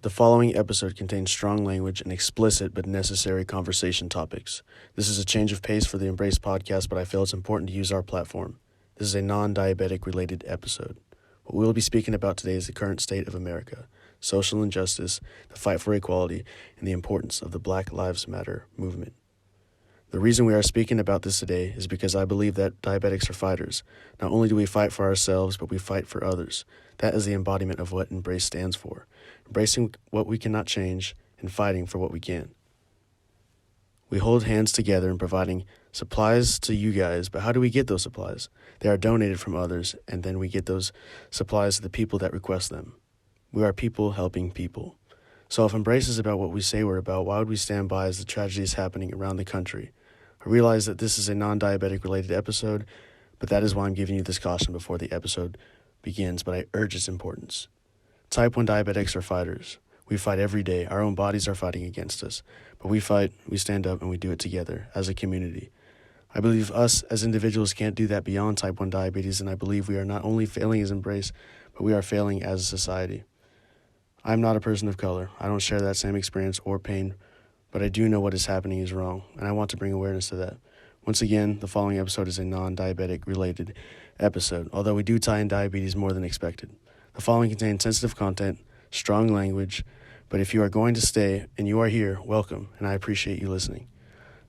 The following episode contains strong language and explicit but necessary conversation topics. This is a change of pace for the Embrace podcast, but I feel it's important to use our platform. This is a non-diabetic related episode. What we will be speaking about today is the current state of America, social injustice, the fight for equality, and the importance of the Black Lives Matter movement. The reason we are speaking about this today is because I believe that diabetics are fighters. Not only do we fight for ourselves, but we fight for others. That is the embodiment of what Embrace stands for. Embracing what we cannot change and fighting for what we can. We hold hands together in providing supplies to you guys, but how do we get those supplies? They are donated from others, and then we get those supplies to the people that request them. We are people helping people. So if Embrace is about what we say we're about, why would we stand by as the tragedy is happening around the country? I realize that this is a non-diabetic related episode, but that is why I'm giving you this caution before the episode begins, but I urge its importance. Type 1 diabetics are fighters. We fight every day. Our own bodies are fighting against us. But we fight, we stand up, and we do it together as a community. I believe us as individuals can't do that beyond type 1 diabetes, and I believe we are not only failing as Embrace, but we are failing as a society. I'm not a person of color. I don't share that same experience or pain, but I do know what is happening is wrong, and I want to bring awareness to that. Once again, the following episode is a non-diabetic related episode, although we do tie in diabetes more than expected. The following contains sensitive content, strong language, but if you are going to stay and you are here, welcome, and I appreciate you listening.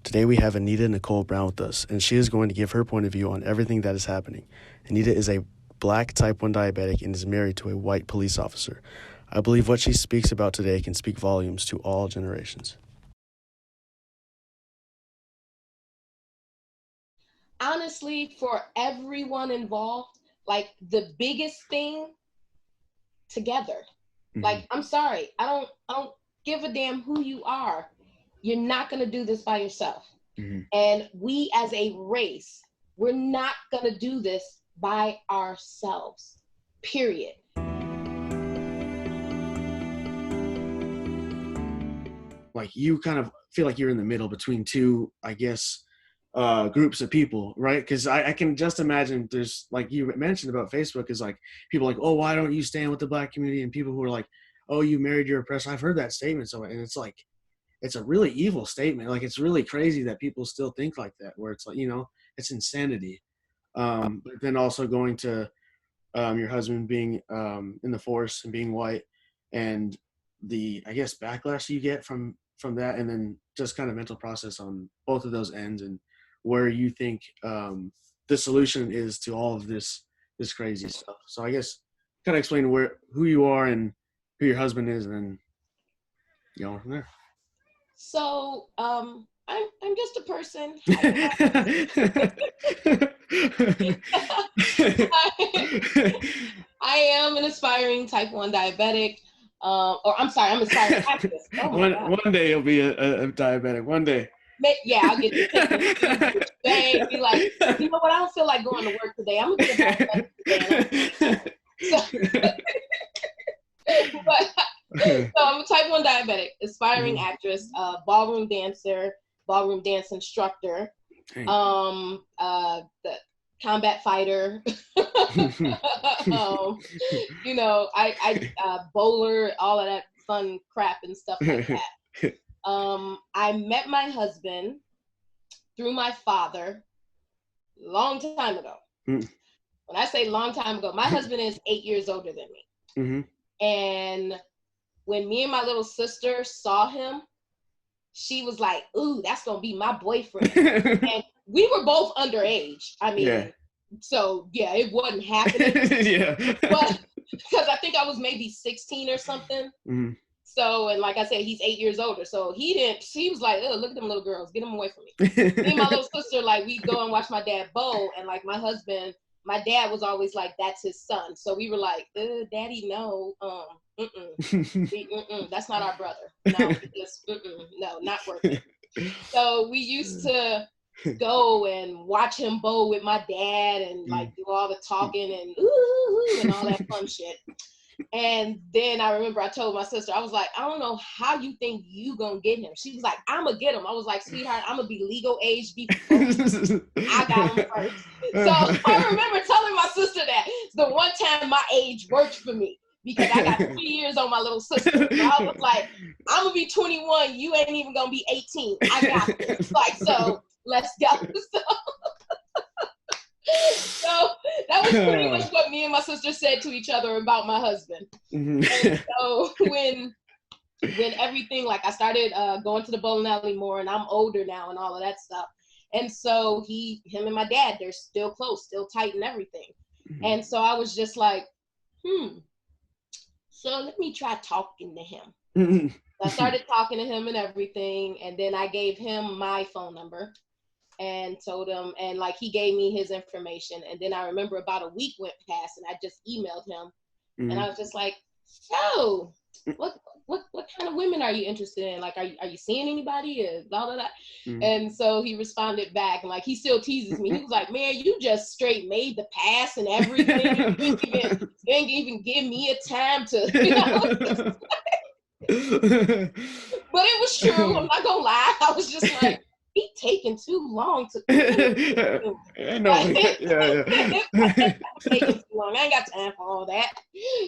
Today we have Anita Nicole Brown with us, and she is going to give her point of view on everything that is happening. Anita is a Black type 1 diabetic and is married to a white police officer. I believe what she speaks about today can speak volumes to all generations. Honestly, for everyone involved, like the biggest thing together. Like, I'm sorry, I don't give a damn who you are. You're not going to do this by yourself. And we as a race, we're not going to do this by ourselves, period. Like, you kind of feel like you're in the middle between two, I guess, groups of people, right? Because I can just imagine there's, like you mentioned about Facebook, is like people like, oh, why don't you stand with the Black community? And people who are like, oh, you married your oppressor. I've heard that statement. So, and it's like, it's a really evil statement. Like, it's really crazy that people still think like that, where it's like, you know, it's insanity. But then also going to your husband being in the force and being white, and the, I guess, backlash you get from that, and then just kind of mental process on both of those ends, and where you think the solution is to all of this crazy stuff. So I guess kind of explain who you are and who your husband is, and then go from there. So I'm just a person. I am an aspiring type 1 diabetic. Or I'm sorry, I'm an aspiring activist. Oh one day you'll be a diabetic. One day. Yeah, I'll get to be like, you know what? I don't feel like going to work today. I'm gonna get a diabetic today. So I'm a type 1 diabetic, aspiring actress, ballroom dancer, ballroom dance instructor, the combat fighter. You know, I bowler, all of that fun crap and stuff like that. I met my husband through my father long time ago. When I say long time ago, my husband is 8 years older than me. And when me and my little sister saw him, she was like, ooh, that's going to be my boyfriend. And we were both underage. I mean, so yeah, it wasn't happening. But because I think I was maybe 16 or something. So, and like I said, he's 8 years older. So he was like, oh, look at them little girls, get them away from me. Me and my little sister, like, we'd go and watch my dad bowl. And like my dad was always like, that's his son. So we were like, daddy, no, that's not our brother. No, no, not working. So we used to go and watch him bowl with my dad and like do all the talking and ooh and all that fun shit. And then I remember I told my sister, I was like, I don't know how you think you gonna get him. She was like, I'm gonna get him. I was like, sweetheart, I'm gonna be legal age before I got him first. So I remember telling my sister that the one time my age worked for me. because I got 3 years on my little sister. So I was like, I'm gonna be 21. You ain't even gonna be 18. I got this. Like, so let's go. So that was pretty much what me and my sister said to each other about my husband. And so when everything, like I started going to the bowling alley more, and I'm older now and all of that stuff. And so him and my dad, they're still close, still tight and everything. And so I was just like, so let me try talking to him. I started talking to him and everything. And then I gave him my phone number and told him, and like he gave me his information. And then I remember about a week went past and I just emailed him. And I was just like, so what kind of women are you interested in? Like, are you seeing anybody? Blah, blah, blah. And so he responded back, and like, he still teases me. He was like, man, you just straight made the pass and everything. You didn't even give me a time to, you know. But it was true. I'm not gonna lie. I was just like, he taking too long to. I know. Taking too long. I ain't got time for all that.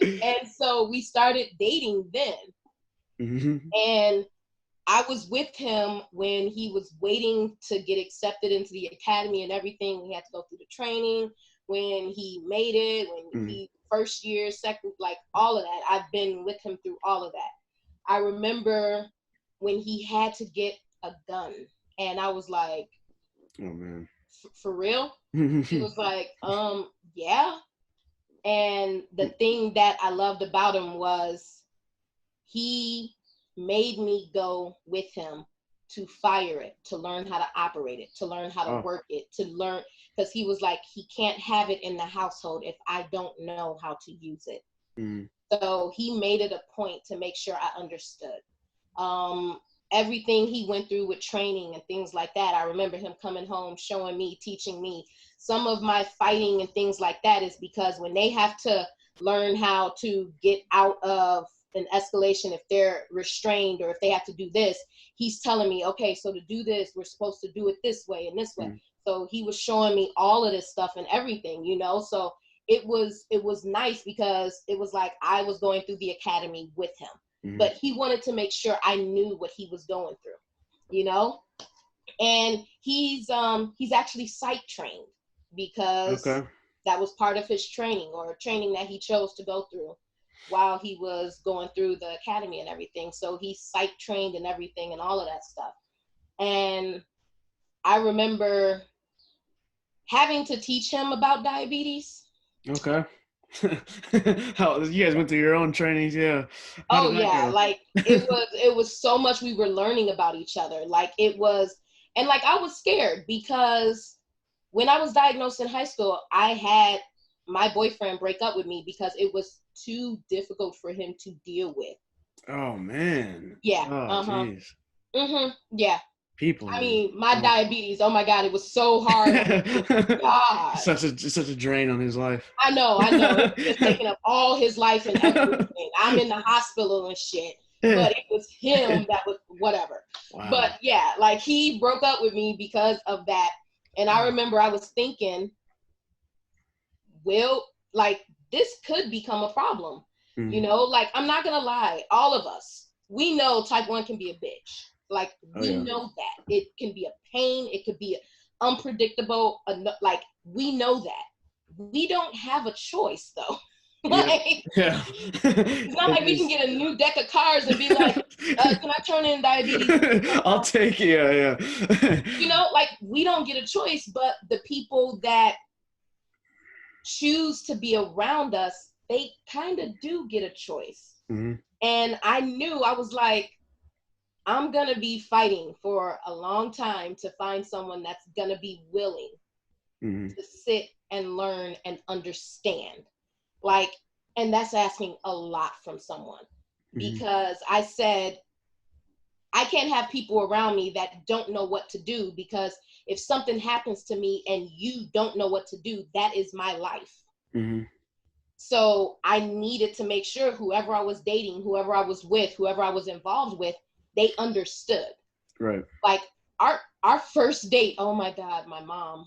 And so we started dating then. And I was with him when he was waiting to get accepted into the academy and everything. We had to go through the training. When he made it, when he first year, second, like all of that. I've been with him through all of that. I remember when he had to get a gun, and I was like, oh man, for real? He was like, yeah. And the thing that I loved about him was he made me go with him to fire it, to learn how to operate it, to learn how to work it, to learn, because he was like, he can't have it in the household if I don't know how to use it. So he made it a point to make sure I understood. Everything he went through with training and things like that, I remember him coming home, showing me, teaching me. Some of my fighting and things like that is because when they have to learn how to get out of an escalation, if they're restrained or if they have to do this, he's telling me, okay, so to do this, we're supposed to do it this way and this way. So he was showing me all of this stuff and everything, you know? So it was nice because it was like I was going through the academy with him. But he wanted to make sure I knew what he was going through, you know? And he's actually psych trained because that was part of his training, or training that he chose to go through while he was going through the academy and everything. So he's psych trained and everything and all of that stuff. And I remember having to teach him about diabetes. Okay. How you guys went through your own trainings? Yeah. Oh yeah, like it was so much we were learning about each other. Like it was, and like I was scared because when I was diagnosed in high school, I had my boyfriend break up with me because it was too difficult for him to deal with. Oh man. Yeah. Oh, yeah. People. I mean, my diabetes, oh my God, it was so hard. God. Such a drain on his life. I know. It's just taking up all his life and everything. I'm in the hospital and shit. But it was him that was whatever. Wow. But yeah, like he broke up with me because of that. And I remember I was thinking, well, like this could become a problem. You know, like I'm not going to lie. All of us, we know type 1 can be a bitch. Like we know that it can be a pain. It could be unpredictable. Like we know that. We don't have a choice though. Like, it's not like we can get a new deck of cards and be like, can I turn in diabetes? I'll take it. Yeah. You know, like we don't get a choice, but the people that choose to be around us, they kind of do get a choice. And I knew, I was like, I'm going to be fighting for a long time to find someone that's going to be willing to sit and learn and understand. Like, and that's asking a lot from someone because I said, I can't have people around me that don't know what to do, because if something happens to me and you don't know what to do, that is my life. So I needed to make sure whoever I was dating, whoever I was with, whoever I was involved with, they understood. Right. Like our first date, oh my God, my mom,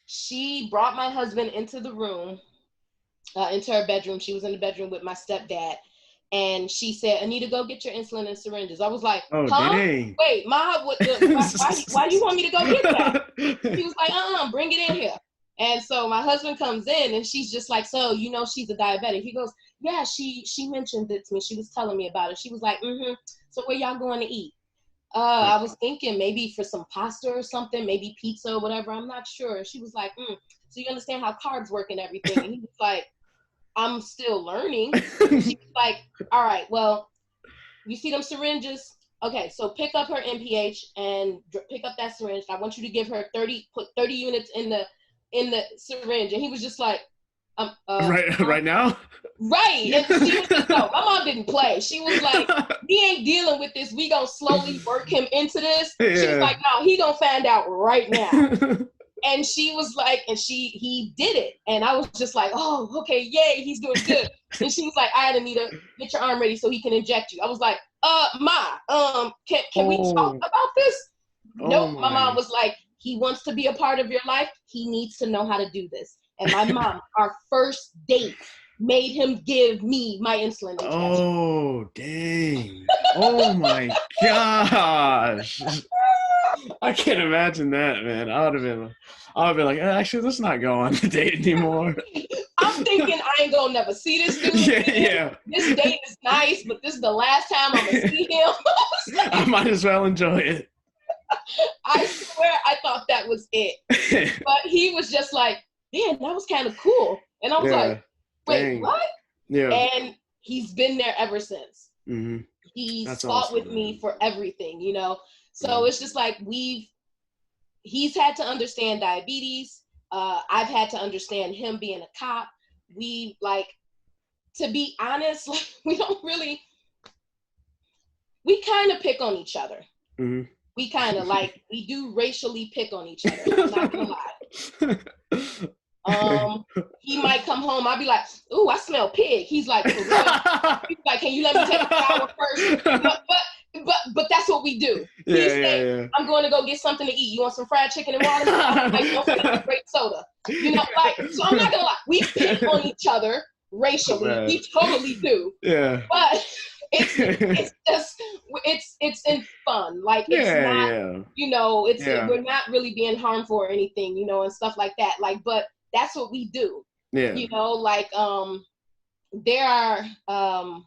she brought my husband into the room into her bedroom. She was in the bedroom with my stepdad. And she said, Anita, go get your insulin and syringes. I was like, Oh, huh? dang. Wait, Ma, why do you want me to go get that? She was like, bring it in here. And so my husband comes in and she's just like, so, you know, she's a diabetic. He goes, yeah, she mentioned it to me. She was telling me about it. She was like, so where y'all going to eat? I was thinking maybe for some pasta or something, maybe pizza or whatever. I'm not sure. She was like, so you understand how carbs work and everything? And he was like, I'm still learning. She was like, all right, well, you see them syringes? Okay, so pick up her NPH and pick up that syringe. I want you to give her 30 units in the syringe. And he was just like, right now? Right. And she was just, no, my mom didn't play. She was like, he ain't dealing with this. We gonna slowly work him into this. Yeah. She was like, no, he gonna find out right now. And she was like, he did it. And I was just like, oh, okay, yay, he's doing good. And she was like, all right, Anita, get your arm ready so he can inject you. I was like, Ma, can we talk about this? Nope. My mom was like, he wants to be a part of your life. He needs to know how to do this. And my mom, our first date, made him give me my insulin injection. Oh, dang. Oh my gosh. I can't imagine that, man. I would have been like, actually, let's not go on the date anymore. I'm thinking I ain't gonna never see this dude. Yeah. This date is nice, but this is the last time I'm gonna see him. I might as well enjoy it. I swear I thought that was it. But he was just like, man, that was kind of cool. And I was like, wait, dang. What? Yeah. And he's been there ever since. Mm-hmm. He's fought awesome, with me for everything, you know? So it's just like he's had to understand diabetes. I've had to understand him being a cop. We to be honest, we kind of pick on each other. Mm-hmm. We kind of we do racially pick on each other. I'm not gonna lie. He might come home. I'll be like, "Ooh, I smell pig." He's like, "For real?" He's like, "Can you let me take a shower first?" But that's what we do. Yeah, he say, "I'm going to go get something to eat. You want some fried chicken and watermelon? You want some great soda?" You know, so I'm not gonna lie. We pick on each other racially. Right. We totally do. Yeah. But it's just it's in fun. It's not you know, we're not really being harmful or anything, you know, and stuff like that. But that's what we do. Yeah. You know, there are I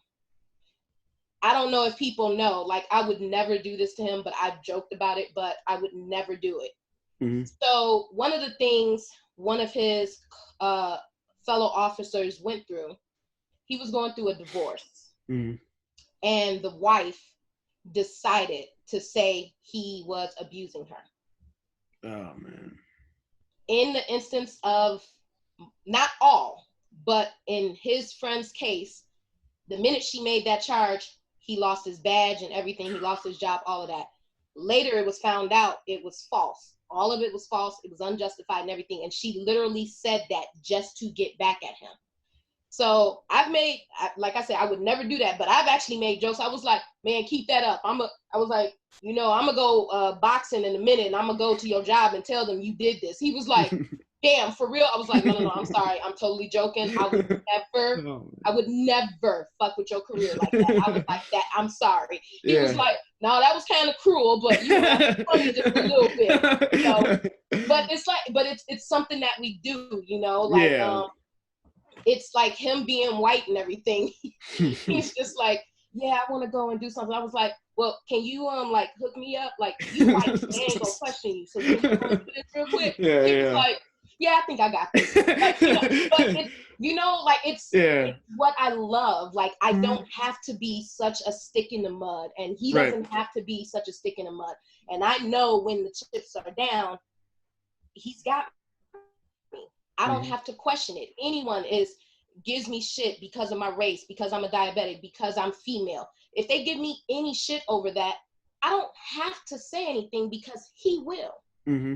don't know if people know, I would never do this to him, but I've joked about it, but I would never do it. Mm-hmm. So one of the things one of his fellow officers went through, he was going through a divorce. Mm-hmm. And the wife decided to say he was abusing her. Oh, man. In the instance of, not all, but in his friend's case, the minute she made that charge, he lost his badge and everything. He lost his job, all of that. Later, it was found out it was false. All of it was false. It was unjustified and everything. And she literally said that just to get back at him. So I've made, like I said, I would never do that, but I've actually made jokes. I was like, man, keep that up. I was like, you know, I'm going to go boxing in a minute and I'm going to go to your job and tell them you did this. He was like, damn, for real? I was like, no, I'm sorry. I'm totally joking. I would never fuck with your career like that. I was like that. I'm sorry. He was like, no, that was kind of cruel, but you know, that's funny just a little bit. You know? But it's something that we do, you know, it's like him being white and everything. He's just like, yeah, I want to go and do something. I was like, well, can you hook me up? You white, they ain't gonna question you. So can you do this real quick? He was like, yeah, I think I got this. It's what I love. I don't have to be such a stick in the mud, and he doesn't have to be such a stick in the mud. And I know when the chips are down, he's got me. I don't have to question it. Anyone gives me shit because of my race, because I'm a diabetic, because I'm female. If they give me any shit over that, I don't have to say anything because he will. Mm-hmm.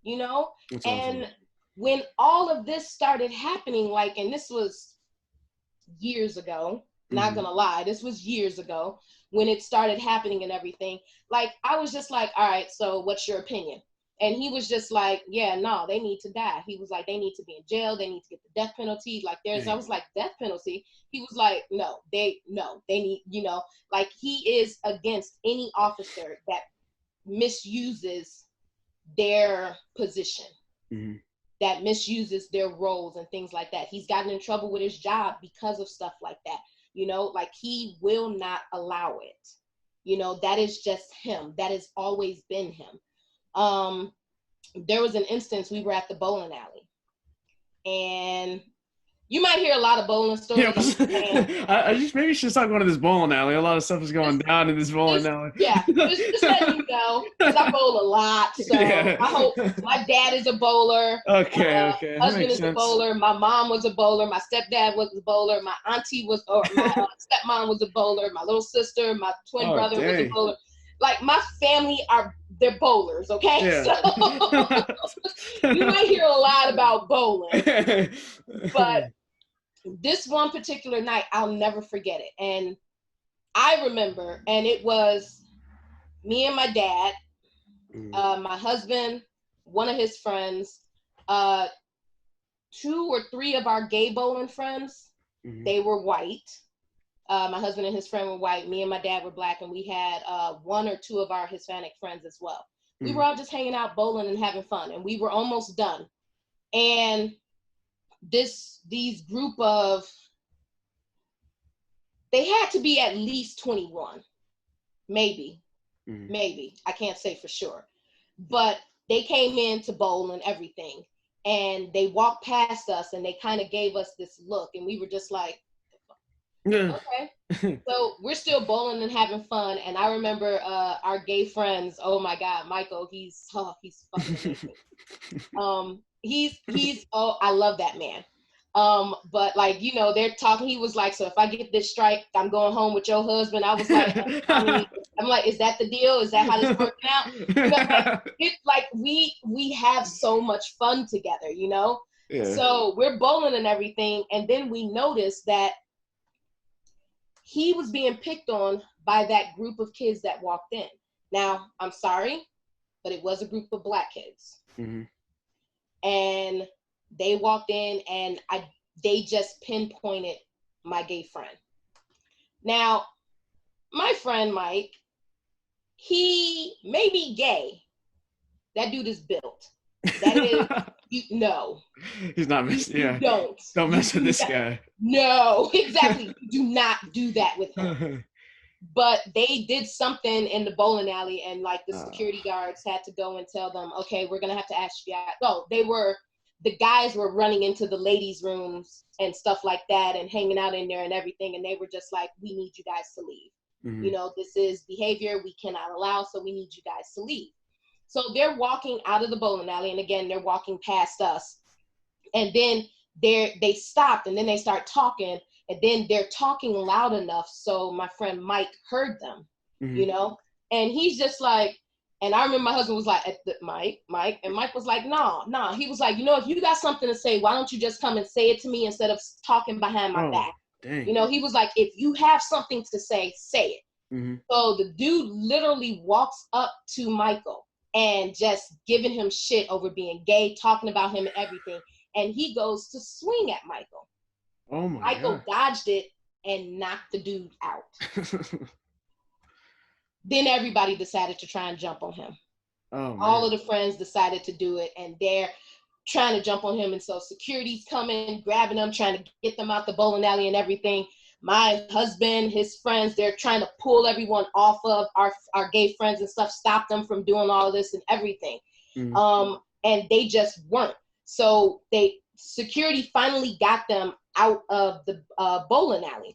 You know? That's and awesome. When all of this started happening, and this was years ago, not gonna lie, this was years ago when it started happening and everything, I was just like, all right, so what's your opinion? And he was just like, yeah, no, they need to die. He was like, they need to be in jail. They need to get the death penalty. Like I was like, death penalty? He was like, no, they need, like he is against any officer that misuses their position, that misuses their roles and things like that. He's gotten in trouble with his job because of stuff like that. Like he will not allow it. That is just him. That has always been him. There was an instance, we were at the bowling alley, and you might hear a lot of bowling stories. I just maybe should start going to this bowling alley. A lot of stuff is going down in this bowling alley. Yeah, just letting you know, because I bowl a lot. So I hope my dad is a bowler. Okay. Husband is a bowler. My mom was a bowler. My stepdad was a bowler. My auntie was, or my stepmom was a bowler. My little sister, my twin brother was a bowler. Like my family they're bowlers, okay? Yeah. So you might hear a lot about bowling, but this one particular night, I'll never forget it. And I remember, and it was me and my dad, my husband, one of his friends, 2 or 3 of our gay bowling friends, they were white. My husband and his friend were white. Me and my dad were black, and we had 1 or 2 of our Hispanic friends as well. We were all just hanging out, bowling and having fun, and we were almost done. And these group of, they had to be at least 21, maybe, I can't say for sure, but they came in to bowl and everything, and they walked past us, and they kind of gave us this look, and we were just like, okay. So we're still bowling and having fun. And I remember our gay friends, oh my God, Michael, he's fucking amazing. He's I love that man. But like, they're talking, he was like, so if I get this strike, I'm going home with your husband. I was like, I'm like, is that the deal? Is that how this working out? It's like we have so much fun together, Yeah. So we're bowling and everything. And then we noticed that he was being picked on by that group of kids that walked in. Now, I'm sorry, but it was a group of black kids. And they walked in, and they just pinpointed my gay friend. Now, my friend Mike, he may be gay. That dude is built. That is, he's not messing. Yeah. Don't mess with this guy. No, exactly. Do not do that with him. But they did something in the bowling alley, and like the security guards had to go and tell them, okay, we're gonna have to ask you out. No, the guys were running into the ladies' rooms and stuff like that, and hanging out in there and everything, and they were just like, we need you guys to leave. This is behavior we cannot allow, so we need you guys to leave. So they're walking out of the bowling alley, and again, they're walking past us. And then they stopped, and then they start talking, and then they're talking loud enough so my friend Mike heard them, And he's just like, and I remember my husband was like, Mike, and Mike was like, no. He was like, if you got something to say, why don't you just come and say it to me instead of talking behind my back? Dang. He was like, if you have something to say it. So the dude literally walks up to Michael and just giving him shit over being gay, talking about him and everything. And he goes to swing at Michael. Oh my Michael God. dodged it and knocked the dude out. Then everybody decided to try and jump on him. Oh, man. All of the friends decided to do it, and they're trying to jump on him. And so security's coming, grabbing them, trying to get them out the bowling alley and everything. My husband, his friends, they're trying to pull everyone off of our gay friends and stuff, stop them from doing all of this and everything. And they just weren't. So security finally got them out of the bowling alley.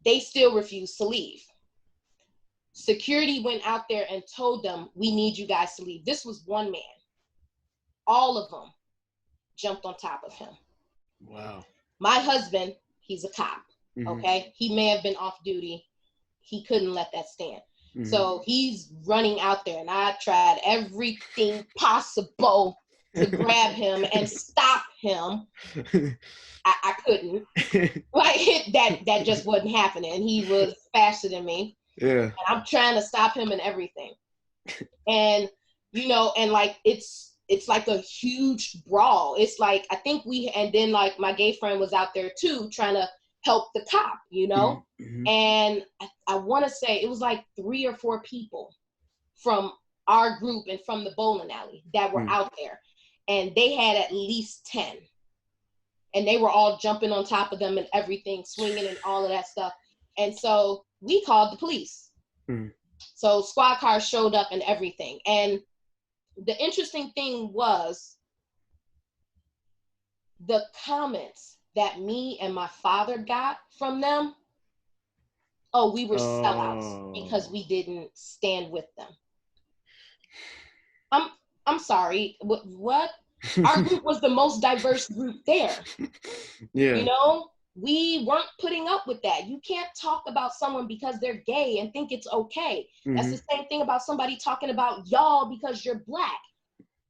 They still refused to leave. Security went out there and told them, we need you guys to leave. This was one man. All of them jumped on top of him. Wow. My husband, he's a cop, okay? He may have been off duty. He couldn't let that stand. So he's running out there, and I tried everything possible to grab him and stop him. I couldn't. Like that just wasn't happening. He was faster than me. Yeah. And I'm trying to stop him and everything. And you know, and like it's like a huge brawl. It's like, I think and then like my gay friend was out there too, trying to help the cop, you know? Mm-hmm. And I want to say it was like 3 or 4 people from our group and from the bowling alley that were out there. And they had at least 10. And they were all jumping on top of them and everything, swinging and all of that stuff. And so we called the police. So squad cars showed up and everything. And the interesting thing was the comments that me and my father got from them. Oh, we were sellouts because we didn't stand with them. I'm sorry. What? Our group was the most diverse group there. Yeah. You know, we weren't putting up with that. You can't talk about someone because they're gay and think it's okay. That's the same thing about somebody talking about y'all because you're Black.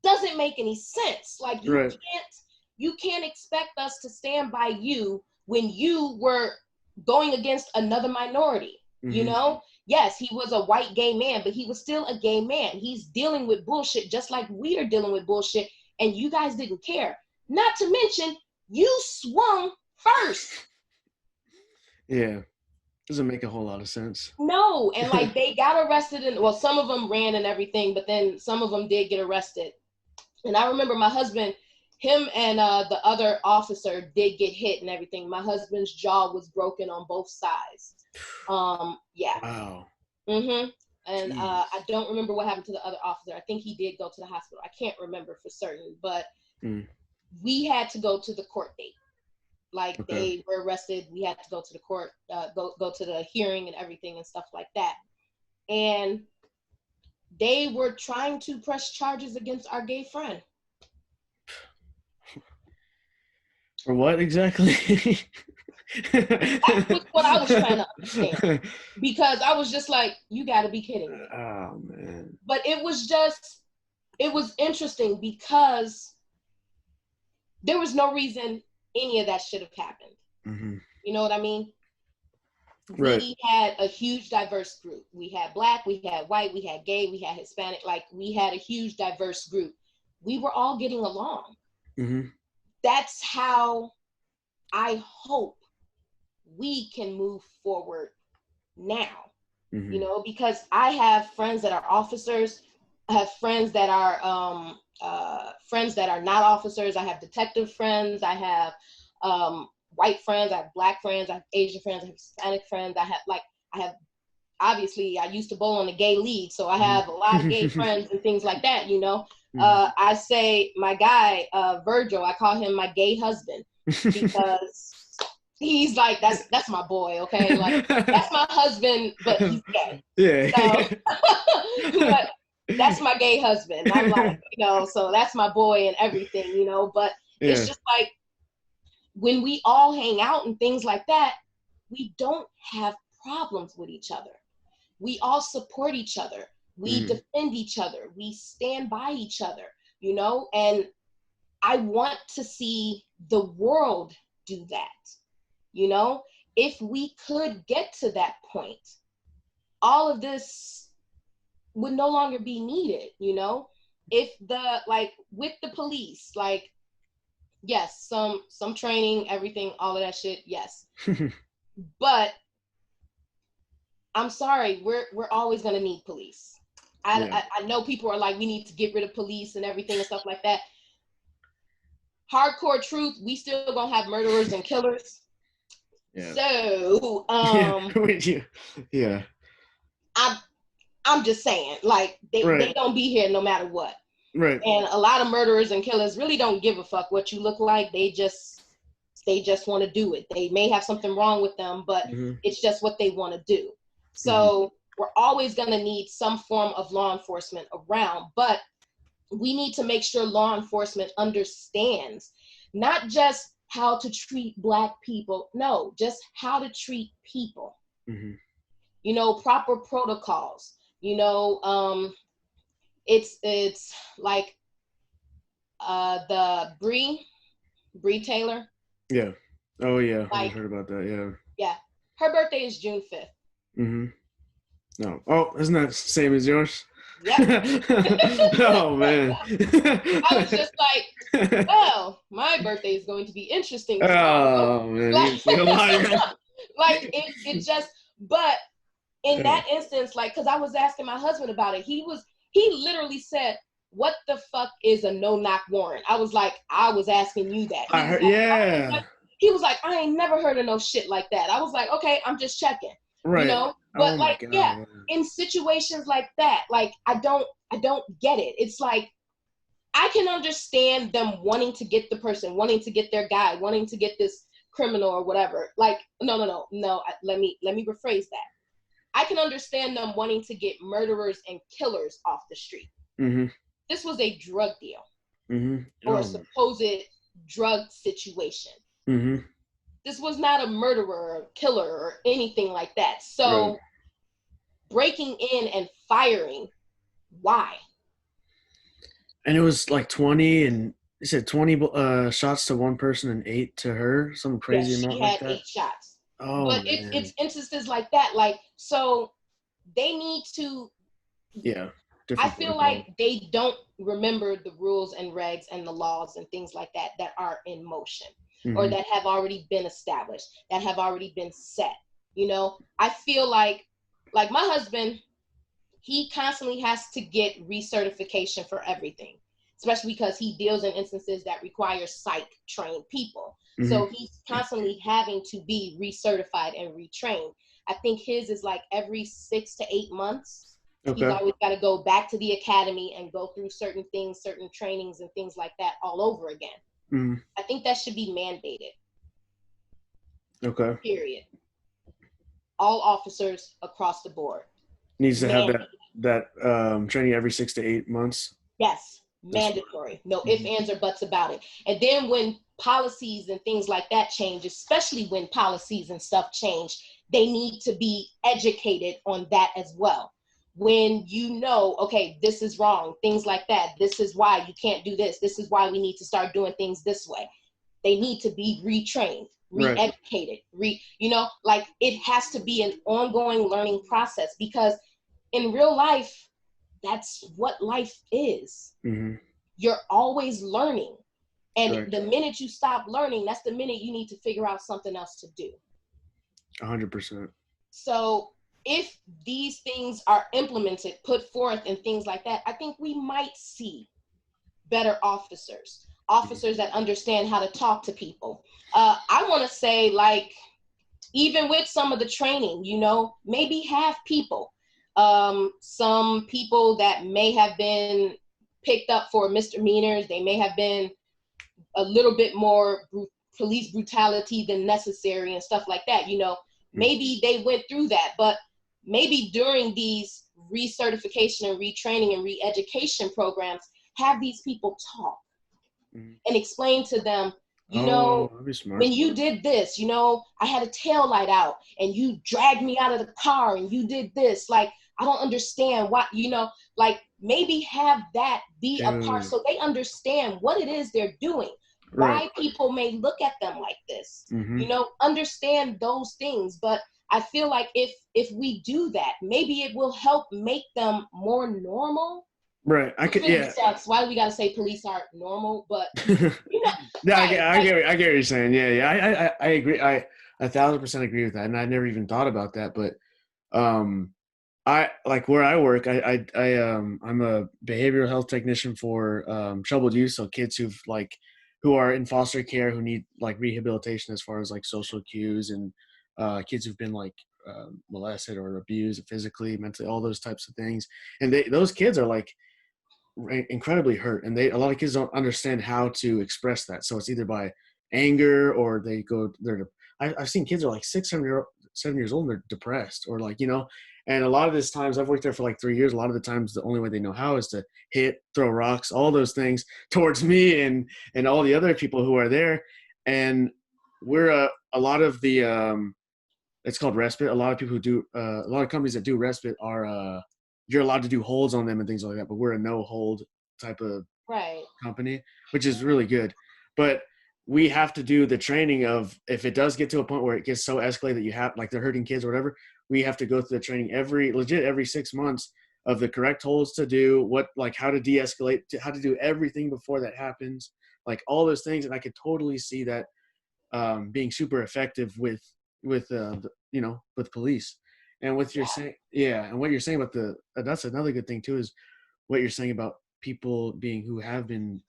Doesn't make any sense. Like you can't expect us to stand by you when you were going against another minority. You know? Yes, he was a white gay man, but he was still a gay man. He's dealing with bullshit just like we are dealing with bullshit, and you guys didn't care. Not to mention, you swung first. Yeah. Doesn't make a whole lot of sense. No, and like they got arrested, and well, some of them ran and everything, but then some of them did get arrested. And I remember my husband, him and the other officer did get hit and everything. My husband's jaw was broken on both sides. Yeah. Wow. And I don't remember what happened to the other officer. I think he did go to the hospital. I can't remember for certain, but we had to go to the court date. Like they were arrested. We had to go to the court, go to the hearing and everything and stuff like that. And they were trying to press charges against our gay friend. For what exactly? That was what I was trying to understand. Because I was just like, you gotta be kidding me. Oh, man. But it was interesting because there was no reason any of that should have happened. You know what I mean? Right. We had a huge diverse group. We had Black, we had white, we had gay, we had Hispanic. Like we had a huge diverse group. We were all getting along. That's how I hope we can move forward now. You know, because I have friends that are officers. I have friends that are not officers. I have detective friends. I have white friends. I have Black friends. I have Asian friends. I have Hispanic friends. I have obviously I used to bowl in the gay league, so I have a lot of gay friends and things like that. You know, I say my guy Virgil. I call him my gay husband because he's like that's my boy. Okay, like that's my husband, but he's gay. Yeah. So, but that's my gay husband. I'm like, you know, so that's my boy and everything, you know, but it's just like when we all hang out and things like that, we don't have problems with each other. We all support each other. We defend each other. We stand by each other, you know, and I want to see the world do that. You know, if we could get to that point, all of this would no longer be needed, you know? If with the police, like, yes, some training, everything, all of that shit, yes. But I'm sorry, we're always gonna need police. I know people are like, we need to get rid of police and everything and stuff like that. Hardcore truth, we still gonna have murderers and killers. Yeah. So, yeah. I'm just saying, like, they don't be here no matter what. Right. And a lot of murderers and killers really don't give a fuck what you look like. They just want to do it. They may have something wrong with them, but it's just what they want to do. So we're always going to need some form of law enforcement around, but we need to make sure law enforcement understands not just how to treat Black people, no, just how to treat people. You know, proper protocols. You know, it's like the Bree Taylor. Yeah. Oh yeah, like, I've heard about that. Yeah. Yeah, her birthday is June 5th. No. Oh, isn't that the same as yours? Yep. Oh man. I was just like, well, my birthday is going to be interesting tomorrow. Oh man, Like, you see a lot. like it just, but in that instance, like, because I was asking my husband about it, he literally said, what the fuck is a no-knock warrant? I was like, I was asking you that. I heard, yeah. He was like, I ain't never heard of no shit like that. I was like, okay, I'm just checking. Right. You know? But oh like, God, yeah, man. in situations like that, like I don't get it. It's like, I can understand them wanting to get the person, wanting to get their guy, wanting to get this criminal or whatever. Like, no. Let me rephrase that. I can understand them wanting to get murderers and killers off the street. Mm-hmm. This was a drug deal Mm-hmm. or a supposed drug situation. Mm-hmm. This was not a murderer or killer or anything like that. So Right. breaking in and firing, why? And it was like 20, and you said 20 shots to one person and 8 to her, some crazy Yes, amount she like had that. 8 shots. Oh, but man. it's instances like that. Like, so they need to. Yeah. I feel like they don't remember the rules and regs and the laws and things like that that are in motion or that have already been established, that have already been set. You know, I feel like my husband, he constantly has to get recertification for everything, especially because he deals in instances that require psych trained people. So he's constantly having to be recertified and retrained. I think his is like every 6 to 8 months. Okay. He's always got to go back to the academy and go through certain things, certain trainings and things like that all over again. I think that should be mandated. Okay. Period. All officers across the board. Needs to have that training every 6 to 8 months. Yes. Mandatory. No ifs, ands, or buts about it. And then when policies and things like that change, especially when policies and stuff change, they need to be educated on that as well. When you know, okay, this is wrong, things like that. This is why you can't do this. This is why we need to start doing things this way. They need to be retrained, re-educated, like it has to be an ongoing learning process, because in real life, that's what life is. You're always learning. And the minute you stop learning, that's the minute you need to figure out something else to do. 100%. So if these things are implemented, put forth and things like that, I think we might see better officers that understand how to talk to people. I want to say, like, even with some of the training, maybe have people, some people that may have been picked up for misdemeanors, they may have been a little bit more police brutality than necessary and stuff like that. Maybe they went through that, but maybe during these recertification and retraining and re-education programs, have these people talk and explain to them, when you did this, I had a tail light out and you dragged me out of the car and you did this. Like, I don't understand why, like maybe have that be a part so they understand what it is they're doing. Why people may look at them like this, understand those things. But I feel like if we do that, maybe it will help make them more normal. Right. I could. Yeah. Sucks. Why do we gotta say police aren't normal? But Yeah, I get what you're saying. Yeah. I agree. I 1,000% agree with that, and I never even thought about that. But I like where I work. I'm a behavioral health technician for troubled youth, so kids who are in foster care who need like rehabilitation as far as like social cues, and kids who've been like molested or abused physically, mentally, all those types of things. And those kids are like incredibly hurt, and a lot of kids don't understand how to express that. So it's either by anger or I've seen kids are like 6, 7 years old and they're depressed, or like, and a lot of this times, I've worked there for like 3 years. A lot of the times the only way they know how is to hit, throw rocks, all those things towards me and all the other people who are there. And we're a lot of the it's called respite. A lot of people who do a lot of companies that do respite are you're allowed to do holds on them and things like that, but we're a no hold type of company, which is really good. But we have to do the training of, if it does get to a point where it gets so escalated that you have, like, they're hurting kids or whatever, we have to go through the training every 6 months of the correct holds to do, what, like how to de-escalate, how to do everything before that happens, like all those things. And I could totally see that being super effective with with police. And with your saying, and what you're saying about that's another good thing too, is what you're saying about people who have been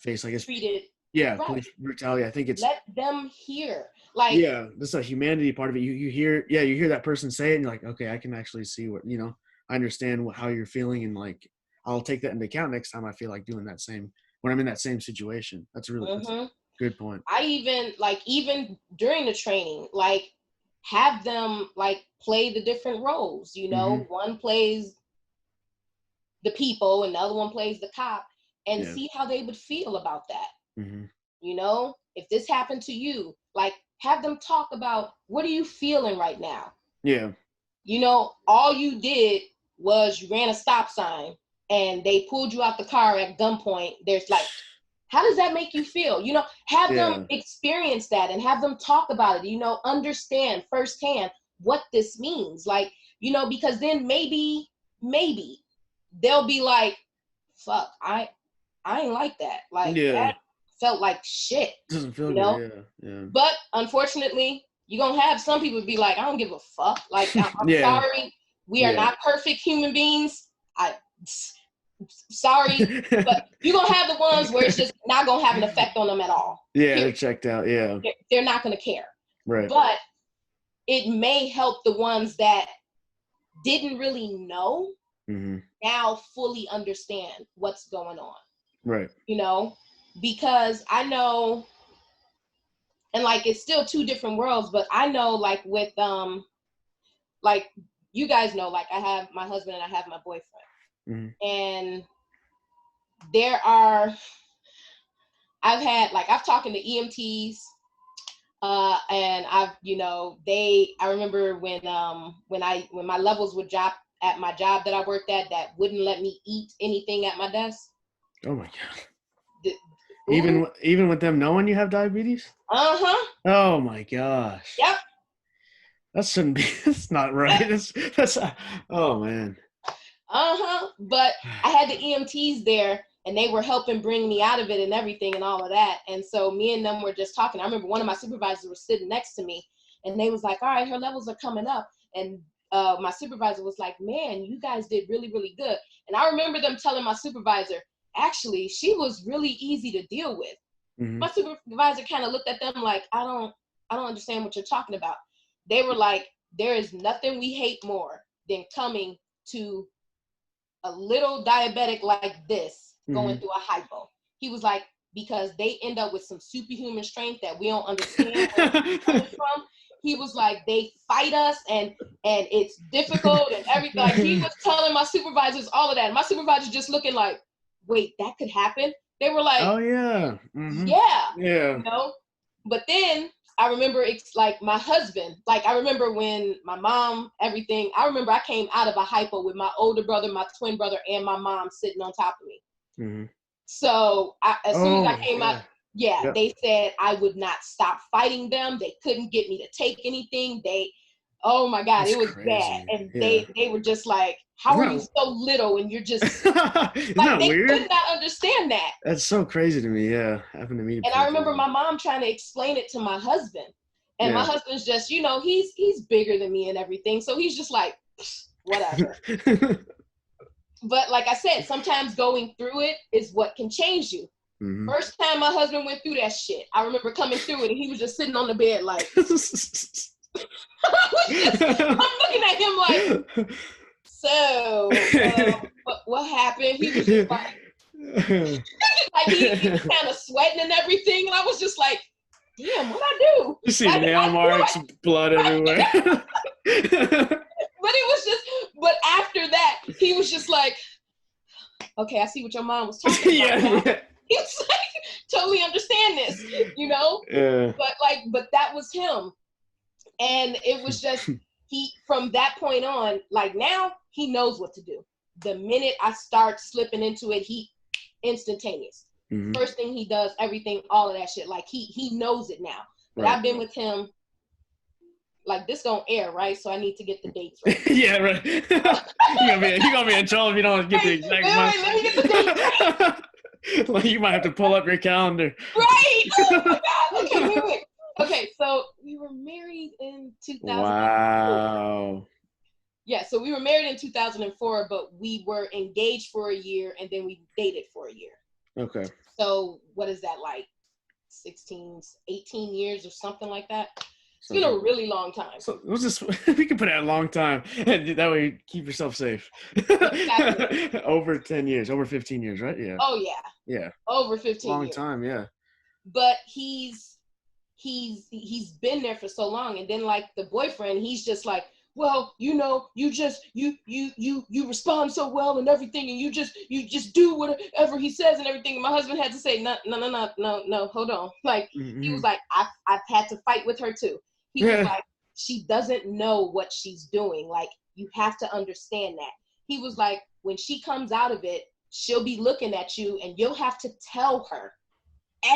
faced, I guess, treated. Yeah, right. Police brutality. I think it's let them hear. Like, yeah, this is a humanity part of it. You hear that person say it, and you're like, okay, I can actually see what I understand how you're feeling, and like I'll take that into account next time I feel like doing that same when I'm in that same situation. That's that's a good point. I even during the training, like have them like play the different roles. One plays the people, and the other one plays the cop, and see how they would feel about that. If this happened to you, like have them talk about, what are you feeling right now? Yeah. All you did was you ran a stop sign and they pulled you out the car at gunpoint. There's like, how does that make you feel? Have them experience that and have them talk about it, understand firsthand what this means. Like, because then maybe they'll be like, fuck, I ain't like that. Like, that felt like shit. Doesn't feel good. Yeah. But unfortunately, you're gonna have some people be like, I don't give a fuck. Like, I'm sorry, we are not perfect human beings. Sorry, but you're gonna have the ones where it's just not gonna have an effect on them at all. Yeah, they're checked out. Yeah, they're not gonna care. Right. But it may help the ones that didn't really know now fully understand what's going on. Right. Because I know, and like it's still two different worlds, but I know, like with like you guys know, like I have my husband and I have my boyfriend, and I've talked to EMTs, and I remember when my levels would drop at my job that I worked at, that wouldn't let me eat anything at my desk. Oh my God. Even with them knowing you have diabetes? Oh my gosh. Yep. That shouldn't be. That's not right. That's. Oh man. But I had the EMTs there, and they were helping bring me out of it and everything and all of that. And so me and them were just talking. I remember one of my supervisors was sitting next to me, and they was like, "All right, her levels are coming up." And my supervisor was like, "Man, you guys did really, really good." And I remember them telling my supervisor, actually, she was really easy to deal with. My supervisor kind of looked at them like, I don't understand what you're talking about. They were like, there is nothing we hate more than coming to a little diabetic like this going through a hypo. He was like, because they end up with some superhuman strength that we don't understand where it's coming from. He was like, they fight us and it's difficult and everything. Like, he was telling my supervisors all of that. And my supervisors just looking like, wait, that could happen? They were like, oh yeah. Yeah. But then I remember it's like my husband, like I remember when my mom, everything, I remember I came out of a hypo with my older brother, my twin brother, and my mom sitting on top of me. So as soon as I came out, they said I would not stop fighting them. They couldn't get me to take anything. Oh my God, it was crazy. Bad. And they were just like, how are you so little and you're just like, they weird? Could not understand that. That's so crazy to me. Yeah, happened to me. And I remember my mom trying to explain it to my husband, and my husband's just, he's bigger than me and everything, so he's just like, whatever. But like I said, sometimes going through it is what can change you. First time my husband went through that shit, I remember coming through it, and he was just sitting on the bed like. I'm looking at him like, so what happened? He was just like, like he was kind of sweating and everything, and I was just like, damn, what'd I do? You see nail marks, blood everywhere. But after that, he was just like, okay, I see what your mom was talking about. Yeah. He was like, totally understand this, Yeah. But that was him. And it was just, from that point on, like now, he knows what to do. The minute I start slipping into it, he instantaneous. First thing he does, everything, all of that shit. Like he knows it now. But I've been with him like this gonna air, right? So I need to get the dates right. Yeah, right. You're gonna be in trouble if you don't get the exact month. Let me get the dates right. Like you might have to pull up your calendar. Right. Oh my God. Okay, wait. Okay, so we were married in 2004. Wow. Yeah, so we were married in 2004, but we were engaged for a year and then we dated for a year. Okay. So what is that, like 18 years or something like that? It's been a really long time. So it was just, we can put out a long time, and that way you keep yourself safe. Exactly. Over 10 years, over 15 years, right? Yeah. Oh yeah. Yeah. Over 15 long years. Time, yeah. But he's been there for so long, and then like the boyfriend, he's just like, well, you know, you respond so well and everything, and you just do whatever he says and everything. And my husband had to say, no, hold on. Like, he was like, I've had to fight with her too. He was like, she doesn't know what she's doing. Like, you have to understand that. He was like, when she comes out of it, she'll be looking at you and you'll have to tell her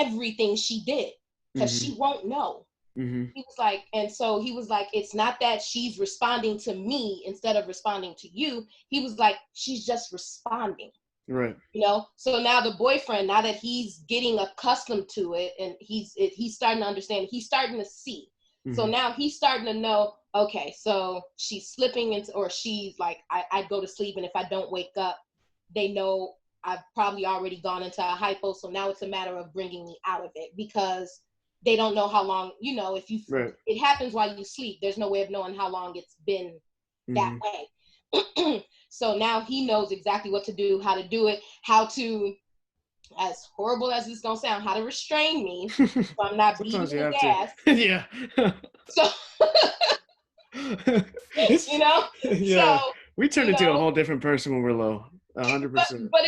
everything she did, because she won't know. He was like, and so he was like, it's not that she's responding to me instead of responding to you. He was like, she's just responding. Right. You know, so now the boyfriend, now that he's getting accustomed to it and he's starting to understand, he's starting to see. So now he's starting to know, okay, so she's slipping into, or she's like, I go to sleep, and if I don't wake up, they know I've probably already gone into a hypo. So now it's a matter of bringing me out of it, because they don't know how long, you know, if you, it happens while you sleep. There's no way of knowing how long it's been that way. So now he knows exactly what to do, how to do it, how to, as horrible as this is gonna sound, how to restrain me so I'm not beating his ass. Yeah. So, you know? Yeah. So, we turn into a whole different person when we're low. 100%. But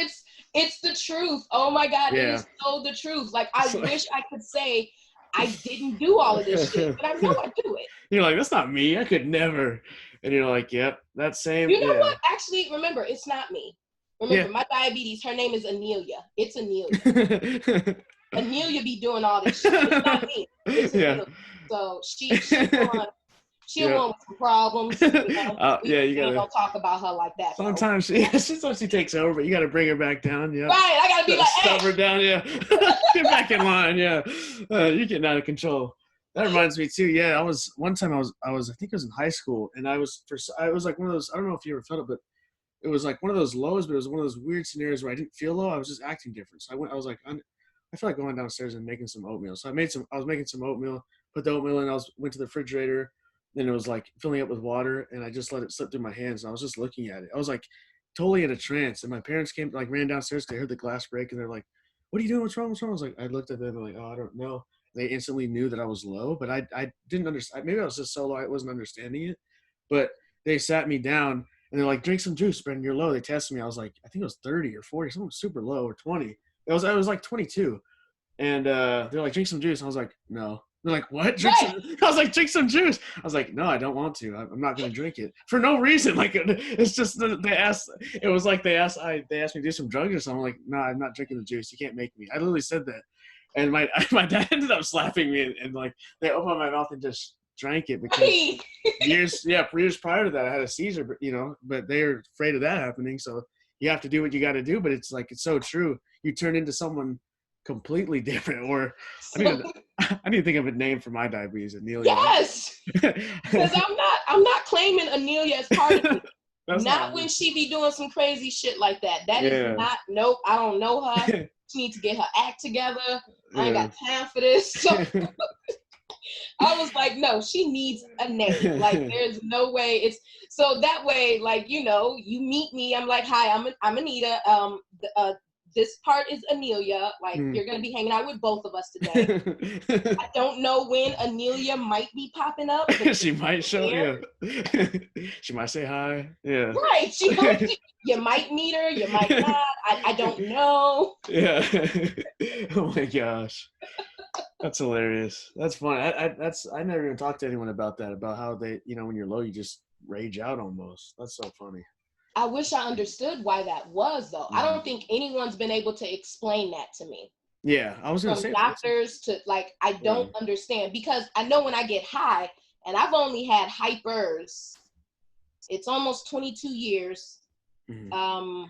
it's the truth. Oh my God, it is so the truth. Like, I wish I could say I didn't do all of this shit, but I know I do it. You're like, that's not me. I could never. And you're like, yep, that same. You know what? Actually, remember, it's not me. Remember, my diabetes, her name is Amelia. It's Amelia. Amelia be doing all this shit. It's not me. It's Amelia. So she'll want some problems. You know? You gotta don't talk about her like that. Sometimes she takes over, but you gotta bring her back down. Yeah. Right. I gotta be like, stop her down. Yeah. Get back in line. Yeah. You're getting out of control. That reminds me too. Yeah. I think I was in high school, and I was like one of those, I don't know if you ever felt it, but it was like one of those lows, but it was one of those weird scenarios where I didn't feel low. I was just acting different. So I was like, I feel like going downstairs and making some oatmeal. So I was making some oatmeal, put the oatmeal in, went to the refrigerator, then it was like filling up with water, and I just let it slip through my hands, and I was just looking at it. I was like totally in a trance, and my parents ran downstairs because they heard the glass break, and they're like, what are you doing? What's wrong? I was like, I looked at them and like, oh, I don't know. They instantly knew that I was low, but I didn't understand. Maybe I was just so low I wasn't understanding it, but they sat me down, and they're like, drink some juice, Brendan, you're low. They tested me. I was like, I think it was 30 or 40, something super low, or 20. I was like 22. And they're like, drink some juice. I was like, no. They're like, what? I was like, drink some juice. I was like, no, I don't want to. I'm not going to drink it for no reason. Like, it's just they asked me to do some drugs or something. I'm like, no, I'm not drinking the juice. You can't make me. I literally said that. And my dad ended up slapping me, and like they opened my mouth and just drank it because years prior to that I had a seizure, but they're afraid of that happening. So you have to do what you got to do. But it's like, it's so true. You turn into someone completely different. Or I need to think of a name for my diabetes. Amelia. Yes, because I'm not claiming Amelia as part of it. Not when she be doing some crazy shit like that. That is not. Nope, I don't know her. She needs to get her act together. I ain't got time for this. So I was like, no, she needs a name. Like, there's no way. It's so that way. Like, you meet me. I'm like, hi, I'm Anita. This part is Amelia. Like, you're gonna be hanging out with both of us today. I don't know when Amelia might be popping up. She might show. Yeah. She might say hi. Yeah. Right. You might meet her. You might not. I don't know. Yeah. Oh my gosh. That's hilarious. That's fun. I never even talked to anyone about that, about how they, when you're low, you just rage out almost. That's so funny. I wish I understood why that was, though. I don't think anyone's been able to explain that to me. Yeah, I was going to say. From doctors to, like, I don't understand, because I know when I get high, And I've only had hypers. It's almost 22 years. Mm-hmm.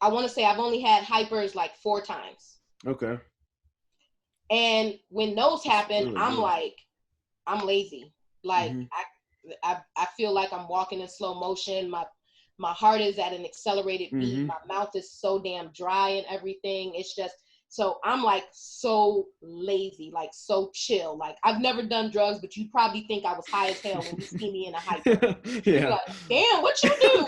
I want to say I've only had hypers like 4 times. Okay. And when those happen, really I'm good. like, I'm lazy. Like Mm-hmm. I feel like I'm walking in slow motion. My heart is at an accelerated beat. Mm-hmm. My mouth is so damn dry and everything. It's just, so I'm like so lazy, like so chill. Like I've never done drugs, but you probably think I was high as hell when you see me in a hyper. Yeah. You're like, damn, what you do?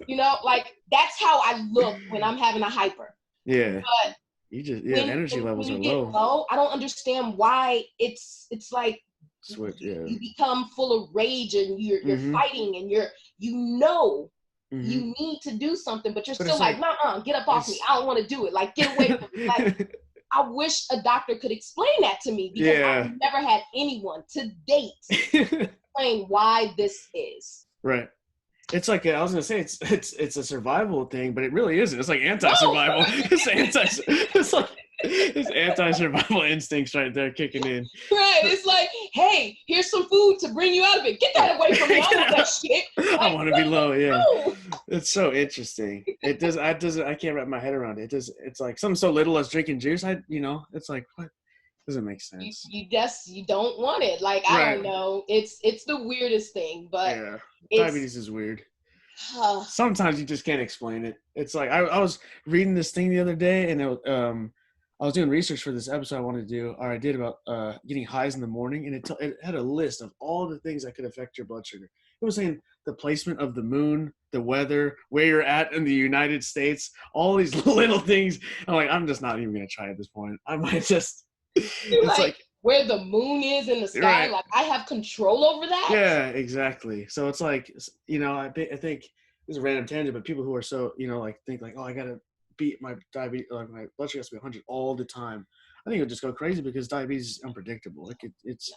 You know, like that's how I look when I'm having a hyper. Yeah. But you just energy levels when are you get low. I don't understand why it's like you become full of rage and you're mm-hmm. fighting and mm-hmm. you need to do something, but you're still like, nah, get up off me. I don't want to do it. Like, get away from me. Like, I wish a doctor could explain that to me, because I've never had anyone to date explain why this is. Right. It's like, I was gonna say it's a survival thing, but it really isn't. It's like anti-survival. No. It's anti-survival instincts right there kicking in. Right. It's like, hey, here's some food to bring you out of it. Get that away from me. I want that shit. Like, I want to be low. Yeah. No. It's so interesting. I can't wrap my head around it. It's like something so little as drinking juice. It's like, what? Doesn't make sense. You don't want it. Like, I don't know. It's the weirdest thing, but diabetes is weird. Sometimes you just can't explain it. It's like I was reading this thing the other day, and I was doing research for this episode I did about getting highs in the morning, and it had a list of all the things that could affect your blood sugar. It was saying the placement of the moon, the weather, where you're at in the United States, all these little things. I'm like, I'm just not even going to try at this point. I might just... It's like where the moon is in the sky, right. Like I have control over that. Yeah, exactly. So it's like, I think this is a random tangent, but people who are so, like think like, oh, I gotta beat my diabetes, like my blood sugar has to be 100 all the time. I think it'll just go crazy because diabetes is unpredictable. Like it's,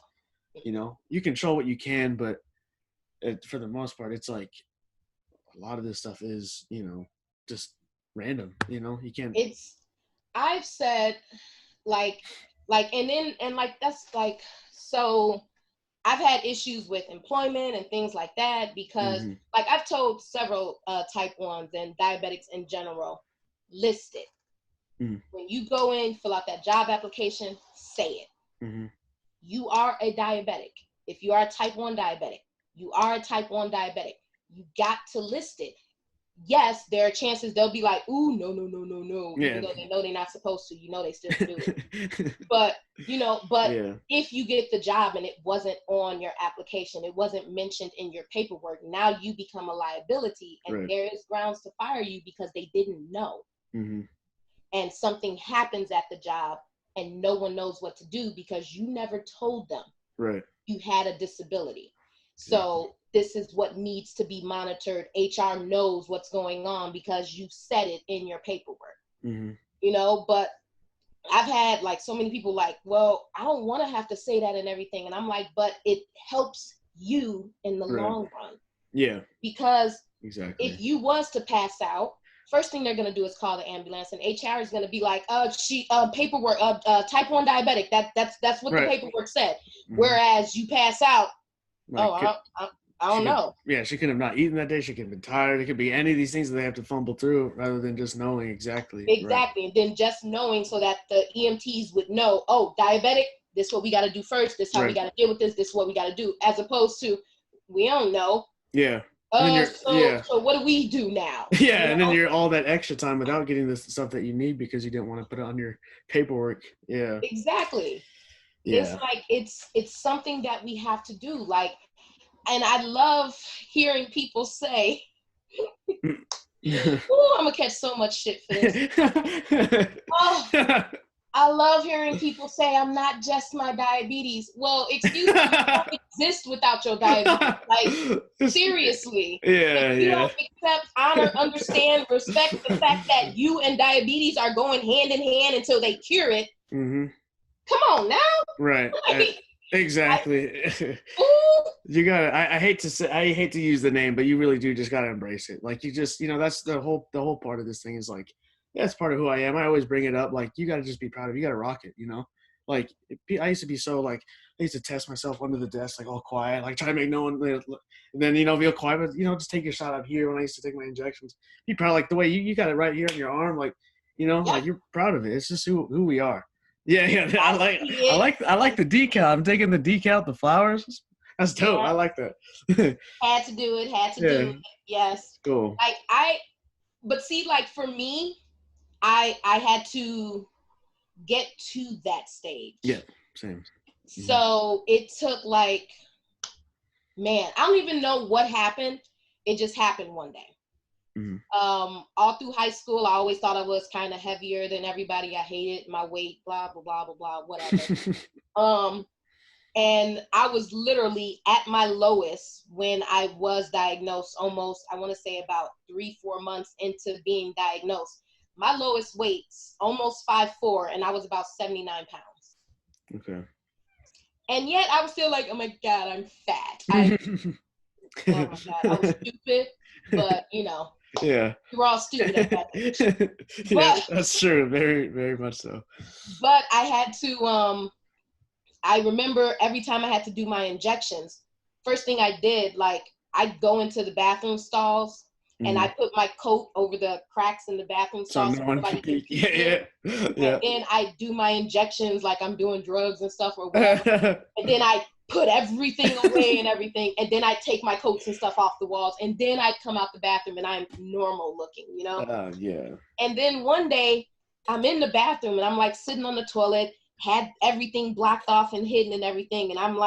you control what you can, but for the most part, it's like a lot of this stuff is, just random. You can't. I've said so I've had issues with employment and things like that because like I've told several type 1s and diabetics in general, list it. When you go in, fill out that job application, say it. You are a diabetic. If you are a type 1 diabetic, you are a type 1 diabetic. You got to list it. Yes, there are chances they'll be like, ooh, no. Yeah. Even though they know they're not supposed to, they still do it. But, if you get the job and it wasn't on your application, it wasn't mentioned in your paperwork, now you become a liability and there is grounds to fire you because they didn't know. And something happens at the job and no one knows what to do because you never told them you had a disability. So this is what needs to be monitored. HR knows what's going on because you said it in your paperwork. But I've had like so many people like, well, I don't want to have to say that and everything. And I'm like, but it helps you in the long run. Yeah. Because if you was to pass out, first thing they're going to do is call the ambulance, and HR is going to be like, paperwork, type 1 diabetic. That's what the paperwork said. Whereas you pass out, I don't know. She could have not eaten that day. She could have been tired. It could be any of these things that they have to fumble through rather than just knowing exactly. Exactly. And then just knowing so that the EMTs would know, oh, diabetic, this is what we got to do first. This is how we got to deal with this. This is what we got to do. As opposed to, we don't know. Yeah. So what do we do now? Yeah. And then you're all that extra time without getting the stuff that you need because you didn't want to put it on your paperwork. Yeah. Exactly. Yeah. It's like, it's something that we have to do. Like, and I love hearing people say, oh, I'm going to catch so much shit for this. I love hearing people say, I'm not just my diabetes. Well, excuse me, you don't exist without your diabetes. Like, seriously. Yeah, if you don't accept, honor, understand, respect the fact that you and diabetes are going hand in hand until they cure it. Come on now. Right. Exactly. You gotta. I hate to use the name, but you really do just gotta embrace it. Like you just, that's the whole part of this thing is like, yeah, it's part of who I am. I always bring it up. Like you gotta just be proud of it. You gotta rock it. like I used to be so like I used to test myself under the desk, like all quiet, like try to make no one, and then be all quiet, but just take your shot up here. When I used to take my injections, be proud, like the way you got it right here on your arm, like like you're proud of it. It's just who we are. Yeah. I like the decal. I'm taking the decal, the flowers. That's dope. I like that. Had to do it. Yes. Cool. But see, like for me, I had to get to that stage. Yeah, same. So it took I don't even know what happened. It just happened one day. All through high school, I always thought I was kind of heavier than everybody. I hated my weight, blah, blah, blah, blah, blah, whatever. And I was literally at my lowest when I was diagnosed almost, I want to say about 3-4 months into being diagnosed. My lowest weight's almost 5'4", and I was about 79 pounds. Okay. And yet I was still like, oh my God, I'm fat. Oh my God, I was stupid, but yeah, we're all stupid at that age. Yeah, that's true. Very, very much so. But I had to, I remember every time I had to do my injections, first thing I did, I'd go into the bathroom stalls and I put my coat over the cracks in the bathroom stalls. So no one can peek. Yeah. And then I do my injections like I'm doing drugs and stuff or whatever. And then I put everything away and everything. And then I take my coats and stuff off the walls. And then I come out the bathroom and I'm normal looking, Yeah. And then one day I'm in the bathroom and I'm sitting on the toilet, had everything blocked off and hidden and everything. And I'm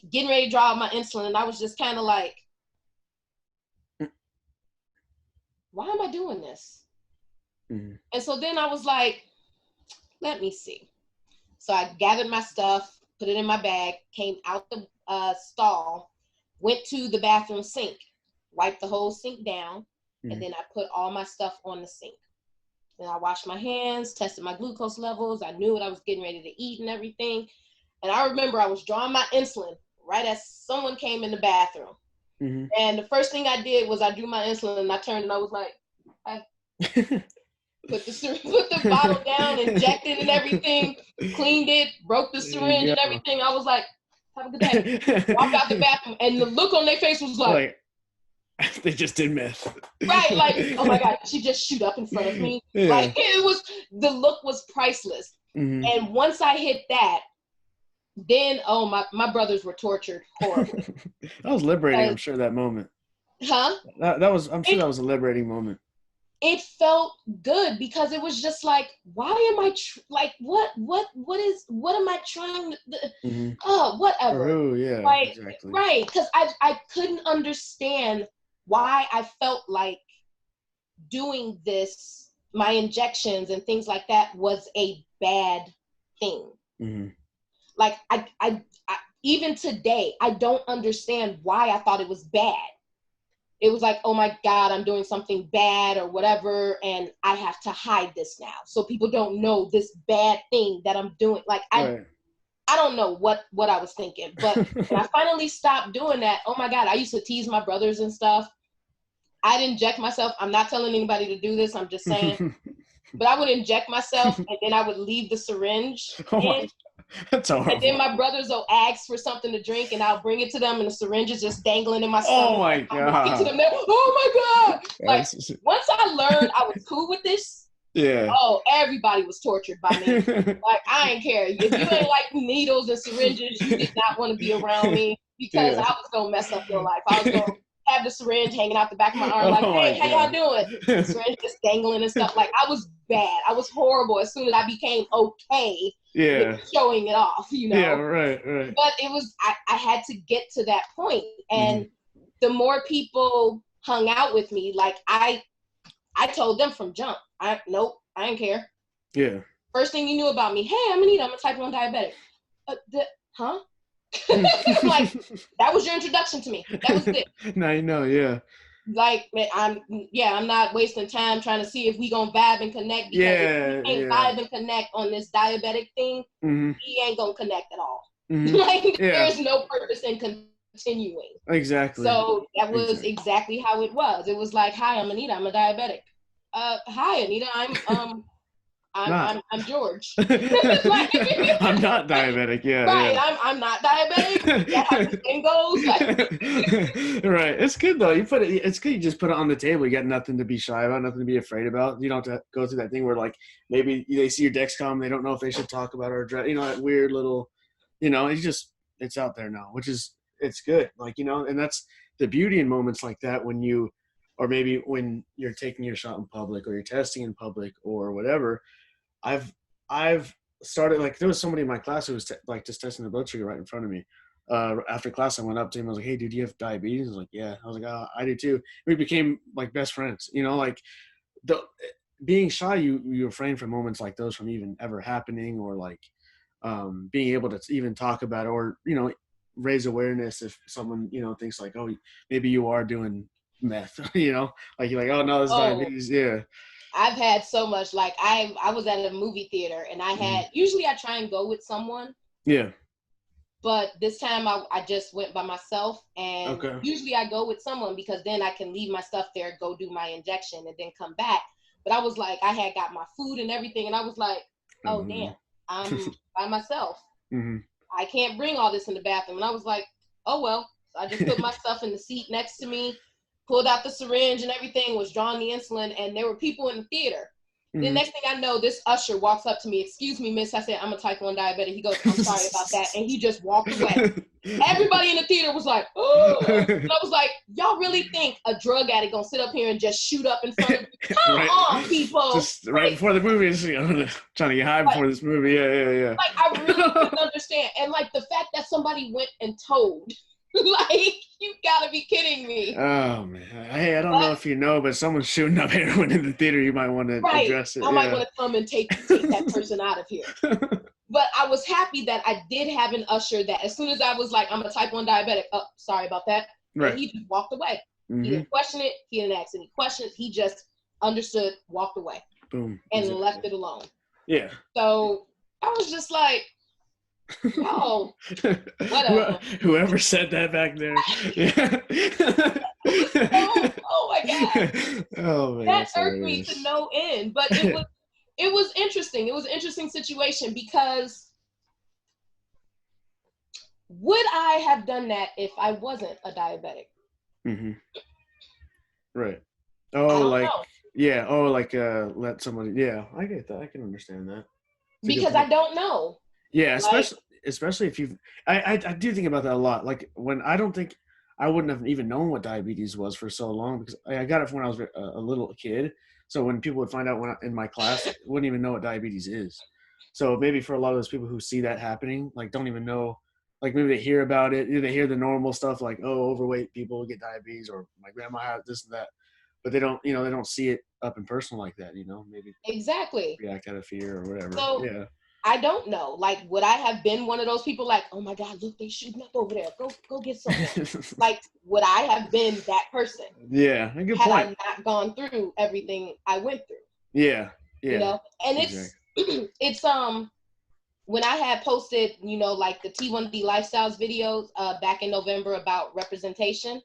getting ready to draw out my insulin. And I was just kind of why am I doing this? And so then I was like, let me see. So I gathered my stuff, put it in my bag, came out the stall, went to the bathroom sink, wiped the whole sink down, and then I put all my stuff on the sink. Then I washed my hands, tested my glucose levels. I knew what I was getting ready to eat and everything. And I remember I was drawing my insulin right as someone came in the bathroom. And the first thing I did was I drew my insulin and I turned and I was like, I put the bottle down, injected and everything, cleaned it, broke the syringe and everything. I was like, have a good day. Walked out the bathroom and the look on their face was like they just did meth. Right, oh my God, she just shoot up in front of me. Yeah. The look was priceless. And once I hit that, then my brothers were tortured horribly. That was liberating, I'm sure, that moment. Huh? I'm sure that was a liberating moment. It felt good because it was just why am I what am I trying to whatever. Oh yeah, exactly. Right, because I couldn't understand why I felt like doing this, my injections and things like that was a bad thing. I even today, I don't understand why I thought it was bad. It was oh my God, I'm doing something bad or whatever, and I have to hide this now so people don't know this bad thing that I'm doing. I don't know what I was thinking, but when I finally stopped doing that, oh my God, I used to tease my brothers and stuff. I'd inject myself. I'm not telling anybody to do this. I'm just saying. But I would inject myself and then I would leave the syringe in. That's horrible. And then my brothers will ask for something to drink and I'll bring it to them and the syringe is just dangling in my stomach. Oh my God. To them, oh my God. Once I learned I was cool with this, everybody was tortured by me. I ain't care. If you ain't like needles and syringes, you did not want to be around me because I was going to mess up your life. I was going to have the syringe hanging out the back of my arm hey, how y'all doing? The syringe just dangling and stuff. I was bad. I was horrible as soon as I became okay with showing it off, Yeah, right. But it was, I had to get to that point. And the more people hung out with me, I told them from jump, nope, I didn't care. Yeah. First thing you knew about me, hey, I'm Anita, I'm a type 1 diabetic. Huh? That was your introduction to me. That was it. Now you know, yeah. I'm not wasting time trying to see if we gonna vibe and connect because if we ain't vibe and connect on this diabetic thing, we ain't gonna connect at all. There's no purpose in continuing. Exactly. So that was exactly how it was. It was hi, I'm Anita, I'm a diabetic. Hi, Anita, I'm I'm George. I'm not diabetic. Yeah. Right. Yeah. I'm not diabetic. Yeah, how the thing goes. Right. It's good though. It's good. You just put it on the table. You got nothing to be shy about, nothing to be afraid about. You don't have to go through that thing where like maybe they see your Dexcom, they don't know if they should talk about it or address, that weird little, it's out there now, it's good. Like, and that's the beauty in moments like that or maybe when you're taking your shot in public or you're testing in public or whatever. I've started, like, there was somebody in my class who was just testing the blood sugar right in front of me. After class, I went up to him. I was like, "Hey, dude, do you have diabetes?" He was like, "Yeah." I was like, "Oh, I do too." We became like best friends. Like being shy, you refrain from moments like those from even ever happening, or like being able to even talk about it, or raise awareness if someone thinks like, "Oh, maybe you are doing meth," like you're like, "Oh no, this is diabetes." Yeah. I've had so much. Like I was at a movie theater and I had, usually I try and go with someone. Yeah. But this time I just went by myself, and usually I go with someone because then I can leave my stuff there, go do my injection, and then come back. But I was like, I had got my food and everything, and I was like, oh damn, I'm by myself. I can't bring all this in the bathroom. And I was like, oh well. So I just put my stuff in the seat next to me, pulled out the syringe and everything, was drawing the insulin, and there were people in the theater. The next thing I know, this usher walks up to me. "Excuse me, miss." I said, "I'm a type 1 diabetic." He goes, "I'm sorry about that." And he just walked away. Everybody in the theater was like, "Oh." And I was like, y'all really think a drug addict gonna sit up here and just shoot up in front of me? Come on, people. Just right before the movie, trying to get high before this movie. Yeah. Like, I really couldn't understand. And like the fact that somebody went and told, like, you gotta be kidding me. Oh man. Hey, I don't know if you know, but someone's shooting up heroin in the theater. You might want to address it. I might want to come and take that person out of here. But I was happy that I did have an usher that as soon as I was like, "I'm a type 1 diabetic," "Oh, sorry about that." Right. And he just walked away. He didn't question it. He didn't ask any questions. He just understood, walked away. Boom. And left it alone. Yeah. So I was just like, oh, whatever. Whoever said that back there. Oh my God. Oh man. That irked me to no end. But it was interesting. It was an interesting situation because would I have done that if I wasn't a diabetic? Right. Oh, like know. Yeah. Oh, like let somebody. Yeah, I get that. I can understand that. Because I don't know. Yeah, especially if you've. I do think about that a lot. Like when I don't think I wouldn't have even known what diabetes was for so long because I got it from when I was a little kid. So when people would find out in my class, wouldn't even know what diabetes is. So maybe for a lot of those people who see that happening, like don't even know, like maybe they hear about it, they hear the normal stuff like, oh, overweight people get diabetes, or my grandma has this and that, but they don't see it up and personal like that, maybe exactly react out of fear or whatever. So, yeah. I don't know. Like, would I have been one of those people like, "Oh my God, look, they shooting up over there. Go get someone." Like, would I have been that person? Yeah, a good had point. I not gone through everything I went through. Yeah. And it's when I had posted, like the T1D lifestyles videos back in November about representation.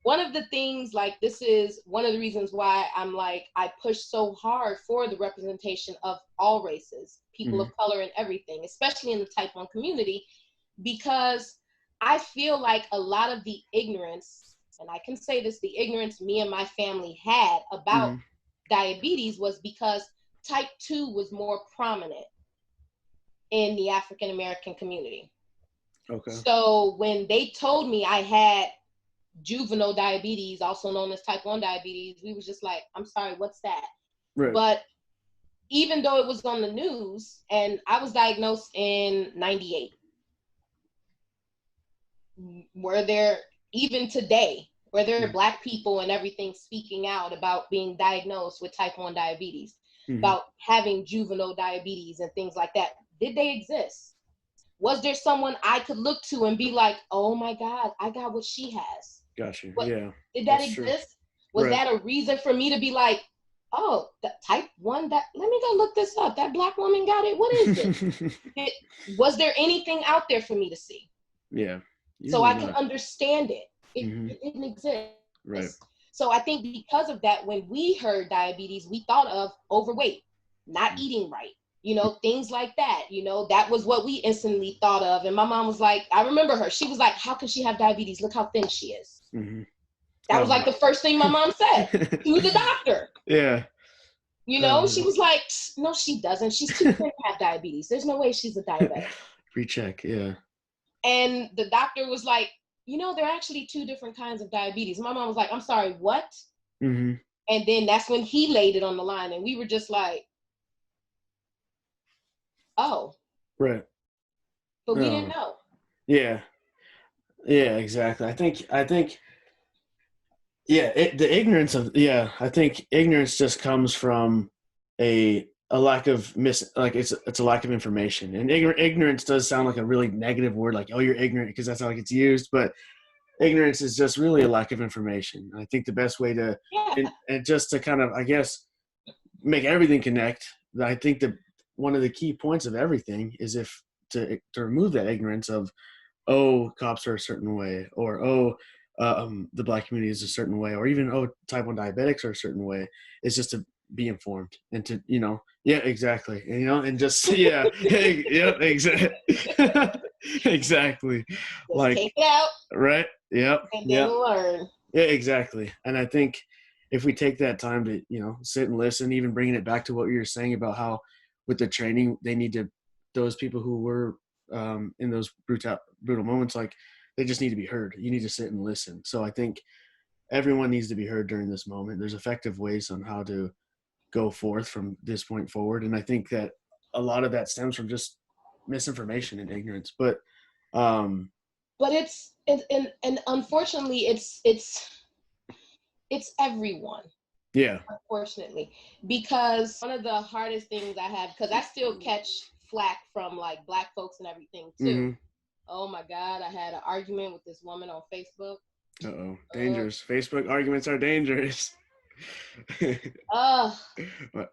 One of the things, like, this is one of the reasons why I'm like, I push so hard for the representation of all races, people of color and everything, especially in the type 1 community, because I feel like a lot of the ignorance, and I can say this, the ignorance me and my family had about diabetes was because type 2 was more prominent in the African American community. Okay. So when they told me I had juvenile diabetes, also known as type 1 diabetes, we was just like, I'm sorry, what's that? Right. But even though it was on the news, and I was diagnosed in 98, even today, where there are Black people and everything speaking out about being diagnosed with type 1 diabetes, about having juvenile diabetes and things like that, did they exist? Was there someone I could look to and be like, oh my God, I got what she has? Gotcha. Did that exist? Was that a reason for me to be like, oh, that type 1, let me go look this up. That Black woman got it. What is it? Was there anything out there for me to see? Yeah. So I can understand it. It didn't exist. Right. So I think because of that, when we heard diabetes, we thought of overweight. not eating right, you know, things like that. You know, that was what we instantly thought of. And my mom was like, I remember her, she was like, how can she have diabetes? Look how thin she is. That was like the first thing my mom said. She was a doctor. Yeah. You know, she was like, no, she doesn't. She's too thin to have diabetes. There's no way she's a diabetic. Recheck, yeah. And the doctor was like, you know, there are actually 2 different kinds of diabetes. My mom was like, I'm sorry, what? And then that's when he laid it on the line, and we were just like, oh. Right. But we didn't know. Yeah. Yeah, exactly. I think the ignorance of, I think ignorance just comes from a lack of it's a lack of information. And ignorance does sound like a really negative word, like, oh, you're ignorant, because that's how it gets used. But ignorance is just really a lack of information. I think the best way to, and just to kind of, I guess, make everything connect, I think that one of the key points of everything is to remove that ignorance of, oh, cops are a certain way, or, oh, the Black community is a certain way, or even, oh, type 1 diabetics are a certain way. It's just to be informed and to, you know, exactly. And, you know, and just, exactly. Exactly. Just like, take it out. Right. Yep. And then learn. Yeah, exactly. And I think if we take that time to, you know, sit and listen, even bringing it back to what you were saying about how with the training, they need to, those people who were in those brutal moments, like, they just need to be heard. You need to sit and listen. So I think everyone needs to be heard during this moment. There's effective ways on how to go forth from this point forward. And I think that a lot of that stems from just misinformation and ignorance. But it's, and unfortunately it's everyone. Yeah. Unfortunately, because one of the hardest things I have, because I still catch flack from like Black folks and everything too. Oh my God, I had an argument with this woman on Facebook. Uh-oh, dangerous. Facebook arguments are dangerous. It was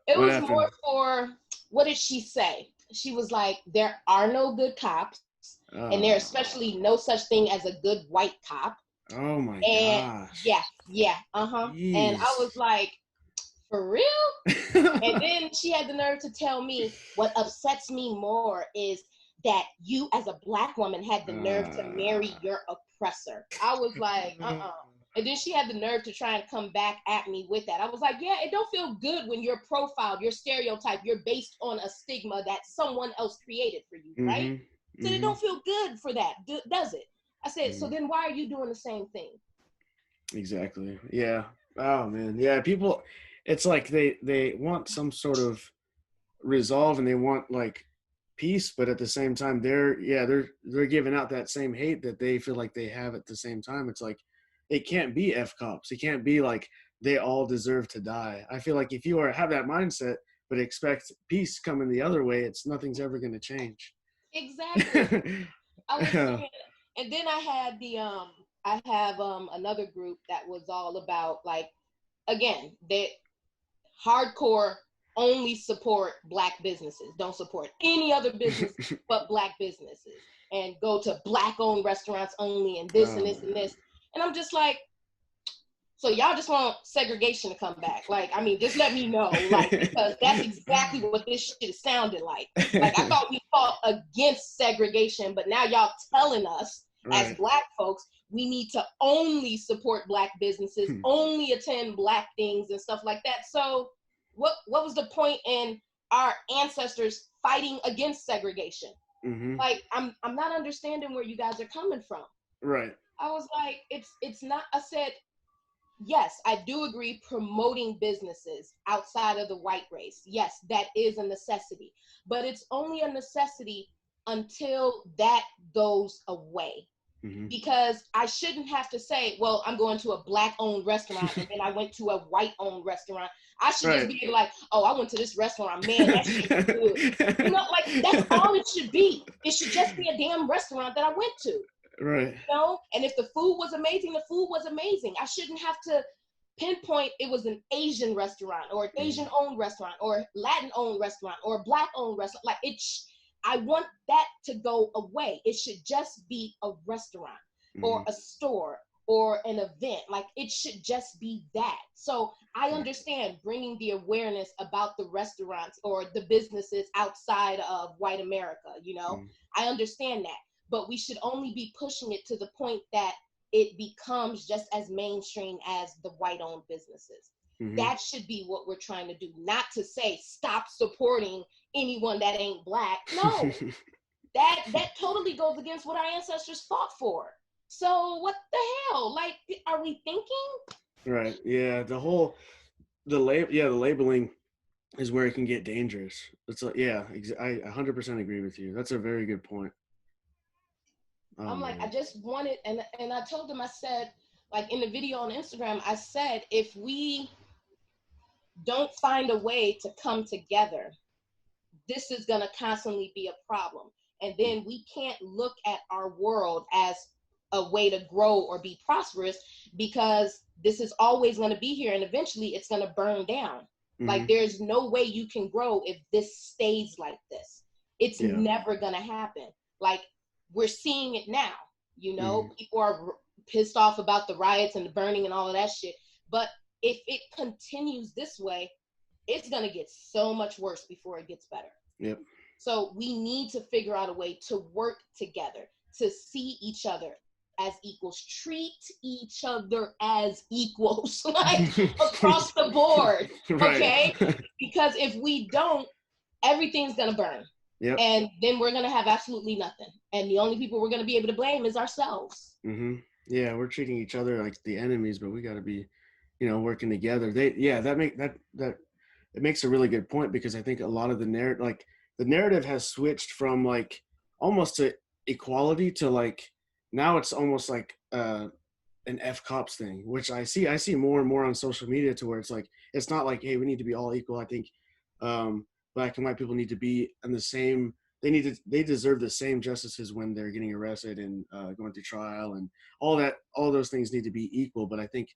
happened? more for, what did she say? She was like, there are no good cops, and there's especially no such thing as a good white cop. Oh my gosh. Yeah. And I was like, for real? And then she had the nerve to tell me, what upsets me more is that you as a Black woman had the nerve to marry your oppressor. I was like, And then she had the nerve to try and come back at me with that. I was like, yeah, it don't feel good when you're profiled, you're stereotyped, you're based on a stigma that someone else created for you, right? So it don't feel good for that, does it? I said, so then why are you doing the same thing? Exactly. Yeah. Oh man. Yeah. People, it's like they want some sort of resolve, and they want like peace, but at the same time they're giving out that same hate that they feel like they have at the same time. It's like, it can't be F cops. It can't be like they all deserve to die. I feel like if you have that mindset but expect peace coming the other way, nothing's ever going to change. Exactly. I was saying, and then I had another group that was all about, like, again, they hardcore only support Black businesses, don't support any other business but Black businesses, and go to Black-owned restaurants only, and this and this and this. And I'm just like, so y'all just want segregation to come back? Like, I mean, just let me know, like, because that's exactly what this shit sounded like. Like, I thought we fought against segregation, but now y'all telling us, as Black folks, we need to only support Black businesses, only attend Black things and stuff like that. So what was the point in our ancestors fighting against segregation? Like, I'm not understanding where you guys are coming from. Right. I was like, it's not, I said, yes, I do agree promoting businesses outside of the white race. Yes, that is a necessity, but it's only a necessity until that goes away. Because I shouldn't have to say, well, I'm going to a Black-owned restaurant and then I went to a white-owned restaurant. I should just be like, oh, I went to this restaurant, man, that shit is good. You know, like, that's all it should be. It should just be a damn restaurant that I went to. Right. You know, and if the food was amazing, the food was amazing. I shouldn't have to pinpoint it was an Asian restaurant or an Asian-owned restaurant or Latin-owned restaurant or Black-owned restaurant. Like, I want that to go away. It should just be a restaurant or a store or an event. Like, it should just be that. So I understand bringing the awareness about the restaurants or the businesses outside of white America, you know, I understand that, but we should only be pushing it to the point that it becomes just as mainstream as the white-owned businesses. That should be what we're trying to do, not to say stop supporting anyone that ain't Black. No, that totally goes against what our ancestors fought for. So what the hell? Like, are we thinking? Right. Yeah. The labeling is where it can get dangerous. It's like, yeah, I 100% agree with you. That's a very good point. I'm like, I just wanted, and I told them, I said, like in the video on Instagram, I said, if we don't find a way to come together, this is going to constantly be a problem. And then we can't look at our world as a way to grow or be prosperous, because this is always going to be here and eventually it's going to burn down. Like, there's no way you can grow if this stays like this. It's never going to happen. Like, we're seeing it now, you know, people are pissed off about the riots and the burning and all of that shit. But if it continues this way, it's going to get so much worse before it gets better. Yep. So we need to figure out a way to work together, to see each other as equals, treat each other as equals, like across the board, okay? Because if we don't, everything's gonna burn. Yep. And then we're gonna have absolutely nothing. And the only people we're gonna be able to blame is ourselves. Yeah, we're treating each other like the enemies, but we gotta be, you know, working together. It makes a really good point, because I think a lot of the narrative has switched from like almost to equality to like, now it's almost like an F cops thing, which I see more and more on social media, to where it's like, it's not like, hey, we need to be all equal. I think Black and white people need to be in the same, they deserve the same justices when they're getting arrested and going through trial, and all those things need to be equal. But I think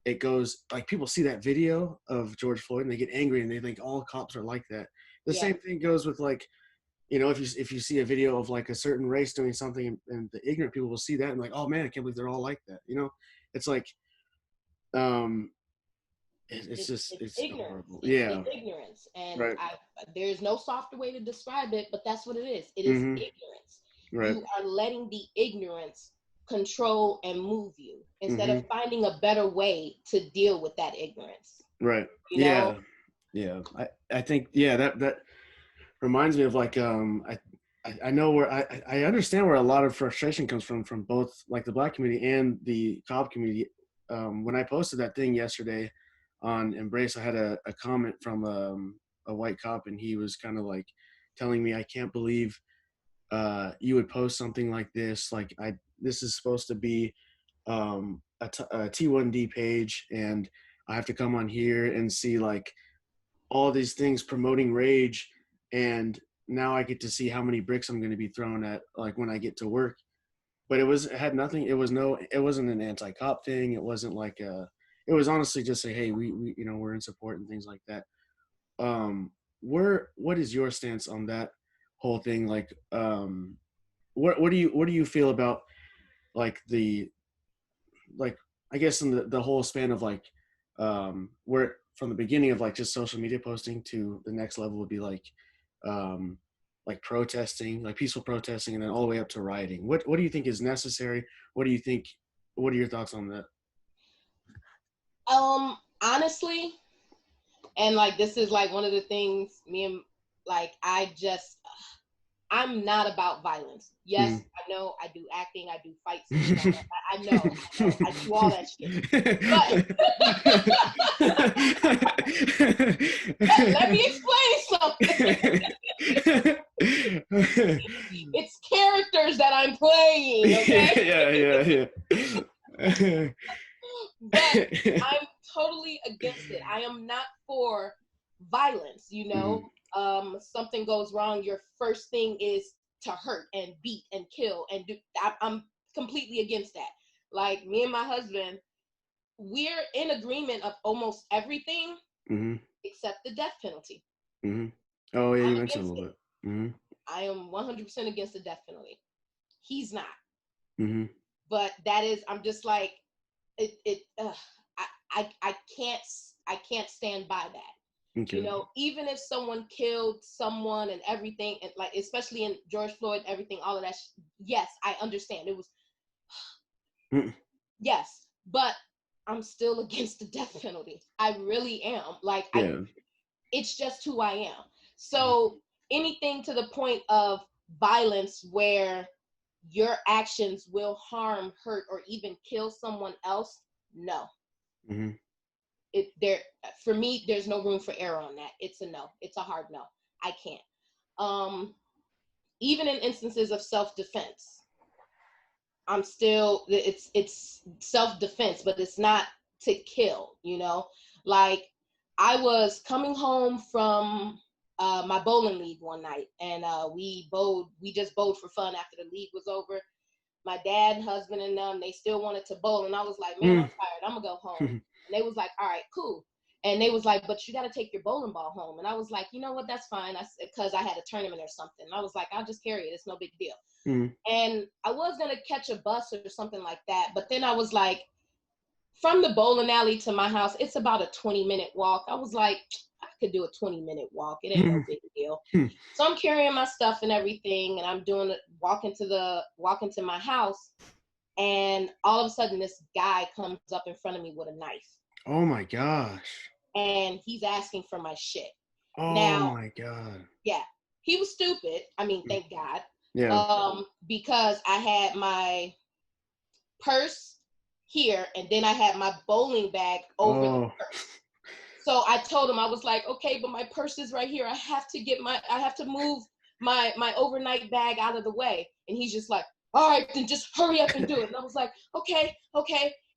it goes, like, people see that video of George Floyd and they get angry and they think all cops are like that. The same thing goes with, like, you know, if you see a video of like a certain race doing something, and the ignorant people will see that and like, oh man, I can't believe they're all like that. You know, it's like, it's ignorance. horrible. It's ignorance, and there's no softer way to describe it, but that's what it is. It is ignorance. Right. You are letting the ignorance control and move you instead of finding a better way to deal with that ignorance. Right. You know? Yeah. I think that reminds me of like I know where I understand where a lot of frustration comes from both like the Black community and the cop community. When I posted that thing yesterday on Embrace, I had a comment from a white cop, and he was kind of like telling me, I can't believe you would post something like this. Like, this is supposed to be a T1D page, and I have to come on here and see like all these things promoting rage, and now I get to see how many bricks I'm going to be thrown at, like, when I get to work. But it wasn't an anti-cop thing. It wasn't like it was honestly just say, hey, we you know, we're in support and things like that. What is your stance on that whole thing? Like, what do you feel about like I guess in the whole span of like where from the beginning of like just social media posting to the next level would be like protesting, like peaceful protesting, and then all the way up to rioting. What do you think is necessary? What are your thoughts on that? Honestly, and like, this is like one of the things I'm not about violence. Yes, I know I do acting, I do fight scenes, I know, I do all that shit. But let me explain something. It's characters that I'm playing, okay? Yeah. But I'm totally against it. I am not for violence, you know? Something goes wrong, your first thing is to hurt and beat and kill and do. I'm completely against that. Like, me and my husband, we're in agreement of almost everything except the death penalty. Oh yeah, you mentioned a little bit. I am 100% against the death penalty. He's not. But that is, I'm just like, I can't stand by that. Okay. You know, even if someone killed someone and everything, and like especially in George Floyd, everything, all of that. Yes, I understand. It was yes, but I'm still against the death penalty. I really am. Like, it's just who I am. So anything to the point of violence where your actions will harm, hurt, or even kill someone else, no. For me, there's no room for error on that. It's a no. It's a hard no. I can't. Even in instances of self-defense, I'm still, it's self-defense, but it's not to kill, you know? Like, I was coming home from my bowling league one night, and we just bowled for fun after the league was over. My dad, husband, and them, they still wanted to bowl, and I was like, man, I'm tired, I'm gonna go home. And they was like, all right, cool. And they was like, but you got to take your bowling ball home. And I was like, you know what, that's fine. Because I had a tournament or something. And I was like, I'll just carry it. It's no big deal. And I was going to catch a bus or something like that. But then I was like, from the bowling alley to my house, it's about a 20-minute walk. I was like, I could do a 20-minute walk. It ain't no big deal. So I'm carrying my stuff and everything. And I'm walking to my house. And all of a sudden, this guy comes up in front of me with a knife. Oh my gosh. And he's asking for my shit. Oh now, my God. Yeah. He was stupid. I mean, thank God. Yeah. Because I had my purse here and then I had my bowling bag over the purse. So I told him, I was like, okay, but my purse is right here. I have to move my overnight bag out of the way. And he's just like, all right, then just hurry up and do it. And I was like, okay.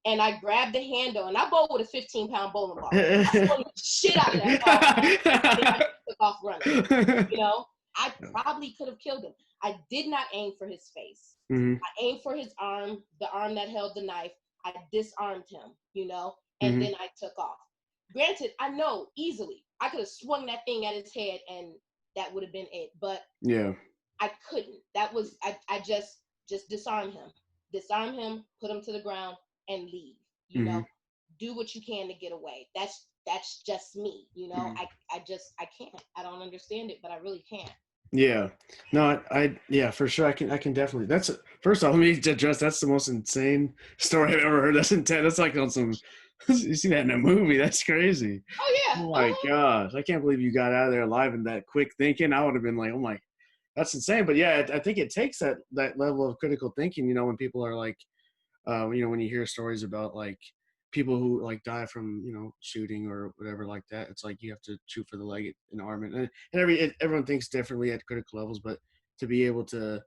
And I grabbed the handle, and I bowled with a 15-pound bowling ball. I swung the shit out of that ball, and I took off running. You know, I probably could have killed him. I did not aim for his face. I aimed for his arm, the arm that held the knife. I disarmed him, you know, and then I took off. Granted, I know easily I could have swung that thing at his head, and that would have been it. But I couldn't. That was I just disarm him, put him to the ground, and leave. You know, do what you can to get away. That's just me. You know, I can't. I don't understand it, but I really can't. Yeah. No, I for sure. I can definitely. First off, let me address. That's the most insane story I've ever heard. That's intense. That's like on some. You see that in a movie? That's crazy. Oh yeah. Oh my gosh! I can't believe you got out of there alive and that quick thinking. I would have been like, oh my. That's insane. But yeah, I think it takes that level of critical thinking, you know, when people are like, you know, when you hear stories about like people who like die from, you know, shooting or whatever like that, it's like you have to shoot for the leg and arm. And everyone thinks differently at critical levels, but to be able to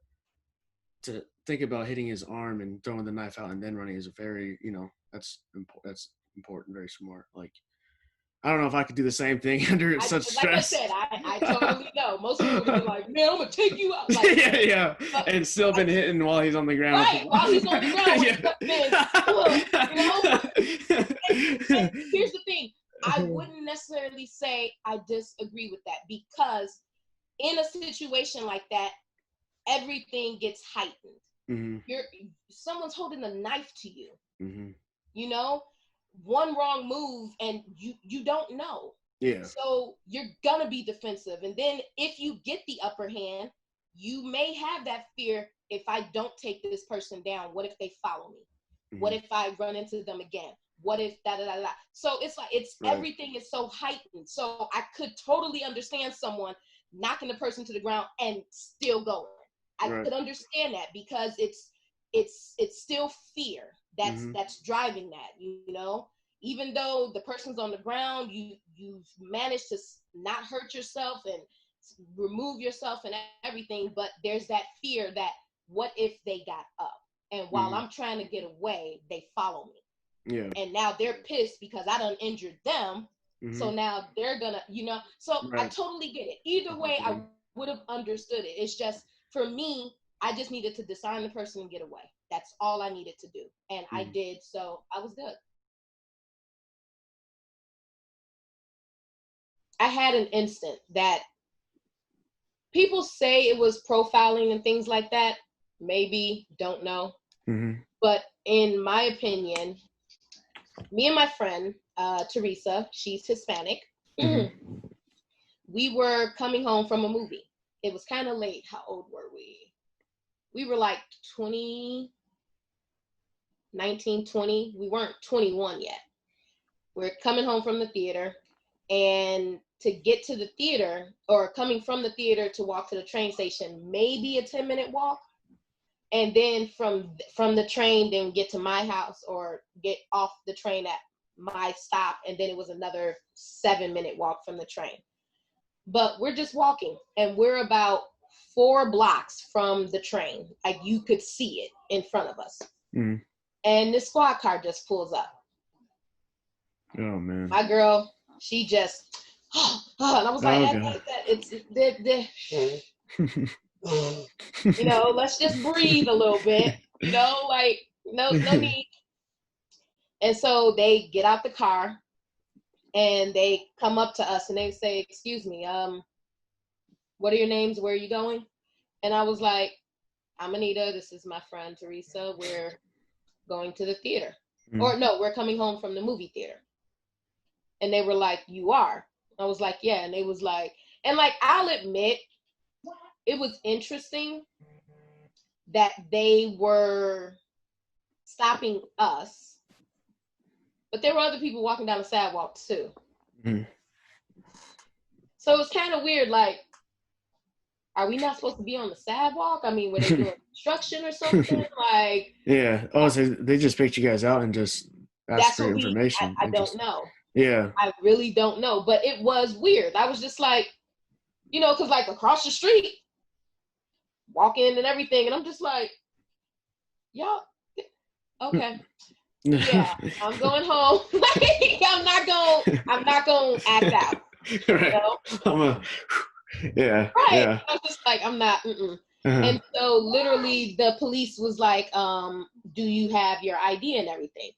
think about hitting his arm and throwing the knife out and then running is a very, you know, that's important, very smart. Like, I don't know if I could do the same thing under such stress. Like I said, I totally know. Most people would be like, man, I'm going to take you out. Like, yeah. And still been hitting while he's on the ground. Right, while he's on the ground. You know? And here's the thing. I wouldn't necessarily say I disagree with that, because in a situation like that, everything gets heightened. Someone's holding a knife to you. You know? One wrong move and you don't know. Yeah. So you're gonna be defensive. And then if you get the upper hand, you may have that fear, if I don't take this person down, what if they follow me? What if I run into them again? What if da-da-da-da? So it's like, everything is so heightened. So I could totally understand someone knocking the person to the ground and still going. I could understand that, because it's still fear that's driving that, you know. Even though the person's on the ground, you've managed to not hurt yourself and remove yourself and everything, but there's that fear that what if they got up, and while I'm trying to get away, they follow me. Yeah. And now they're pissed because I done injured them. So now they're gonna, you know. So I totally get it. Either way, I would have understood it. It's just, for me, I just needed to disarm the person and get away. That's all I needed to do. And I did, so I was good. I had an instant that people say it was profiling and things like that. Maybe, don't know. But in my opinion, me and my friend, Teresa, she's Hispanic. We were coming home from a movie. It was kind of late. How old were we? We were like 19, 20. We weren't 21 yet. We're coming home from the theater, and to get to the theater, or coming from the theater to walk to the train station, maybe a 10-minute walk. And then from the train, then get to my house or get off the train at my stop. And then it was another 7-minute walk from the train. But we're just walking, and we're about 4 blocks from the train. Like, you could see it in front of us. And this squad car just pulls up. Oh, man. My girl, she just, and I was like, you know, let's just breathe a little bit, you know, like, no need. And so they get out the car, and they come up to us, and they say, excuse me, what are your names? Where are you going? And I was like, I'm Anita. This is my friend, Teresa. We're going to the theater. Or no, we're coming home from the movie theater. And they were like, you are? I was like, yeah. And they was like, and like, I'll admit, it was interesting that they were stopping us, but there were other people walking down the sidewalk too. So it was kind of weird, like, are we not supposed to be on the sidewalk? I mean, were they doing construction or something? Like, yeah. Oh, so they just picked you guys out and just asked for information. I don't know. Yeah. I really don't know, but it was weird. I was just like, you know, because like across the street, walking and everything, and I'm just like, y'all, okay. Yeah, I'm going home. I'm not going to act out. Right. You know? Yeah. Right. Yeah. I was just like, I'm not. And so literally the police was like, do you have your ID and everything?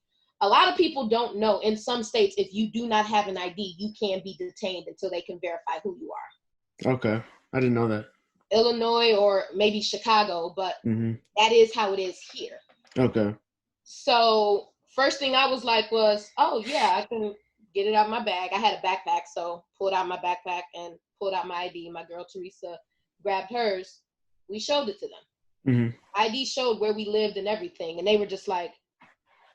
A lot of people don't know. In some states, if you do not have an ID, you can't be detained until they can verify who you are. Okay. I didn't know that. Illinois or maybe Chicago, but that is how it is here. Okay. So first thing I was like was, oh yeah, I can get it out of my bag. I had a backpack, so pulled out my backpack and pulled out my ID. My girl Teresa grabbed hers. We showed it to them. ID showed where we lived and everything, and they were just like,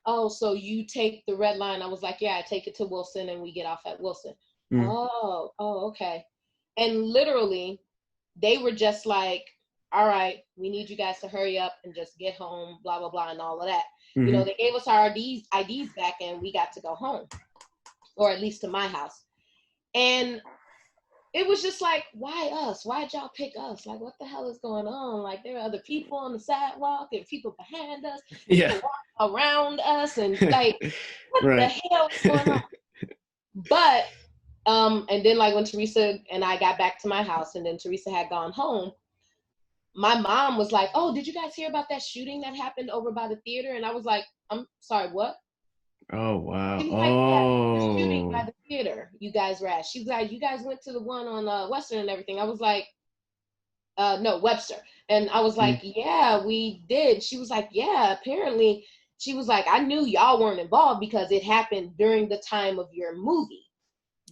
oh, so you take the red line? I was like, yeah, I take it to Wilson, and we get off at Wilson. Oh, okay. And literally, they were just like, all right, we need you guys to hurry up and just get home, blah, blah, blah, and all of that. You know, they gave us our IDs back, and we got to go home, or at least to my house. And it was just like, why us? Why'd y'all pick us? Like, what the hell is going on? Like, there are other people on the sidewalk and people behind us, people walking around us, and like, what the hell is going on? But, and then like when Teresa and I got back to my house, and then Teresa had gone home, my mom was like, oh, did you guys hear about that shooting that happened over by the theater? And I was like, I'm sorry, what? Oh, wow. She was like, yeah, the shooting by the theater you guys were at. She was like, you guys went to the one on Western and everything. I was like, no, Webster. And I was like, yeah, we did. She was like, yeah, apparently. She was like, I knew y'all weren't involved because it happened during the time of your movie.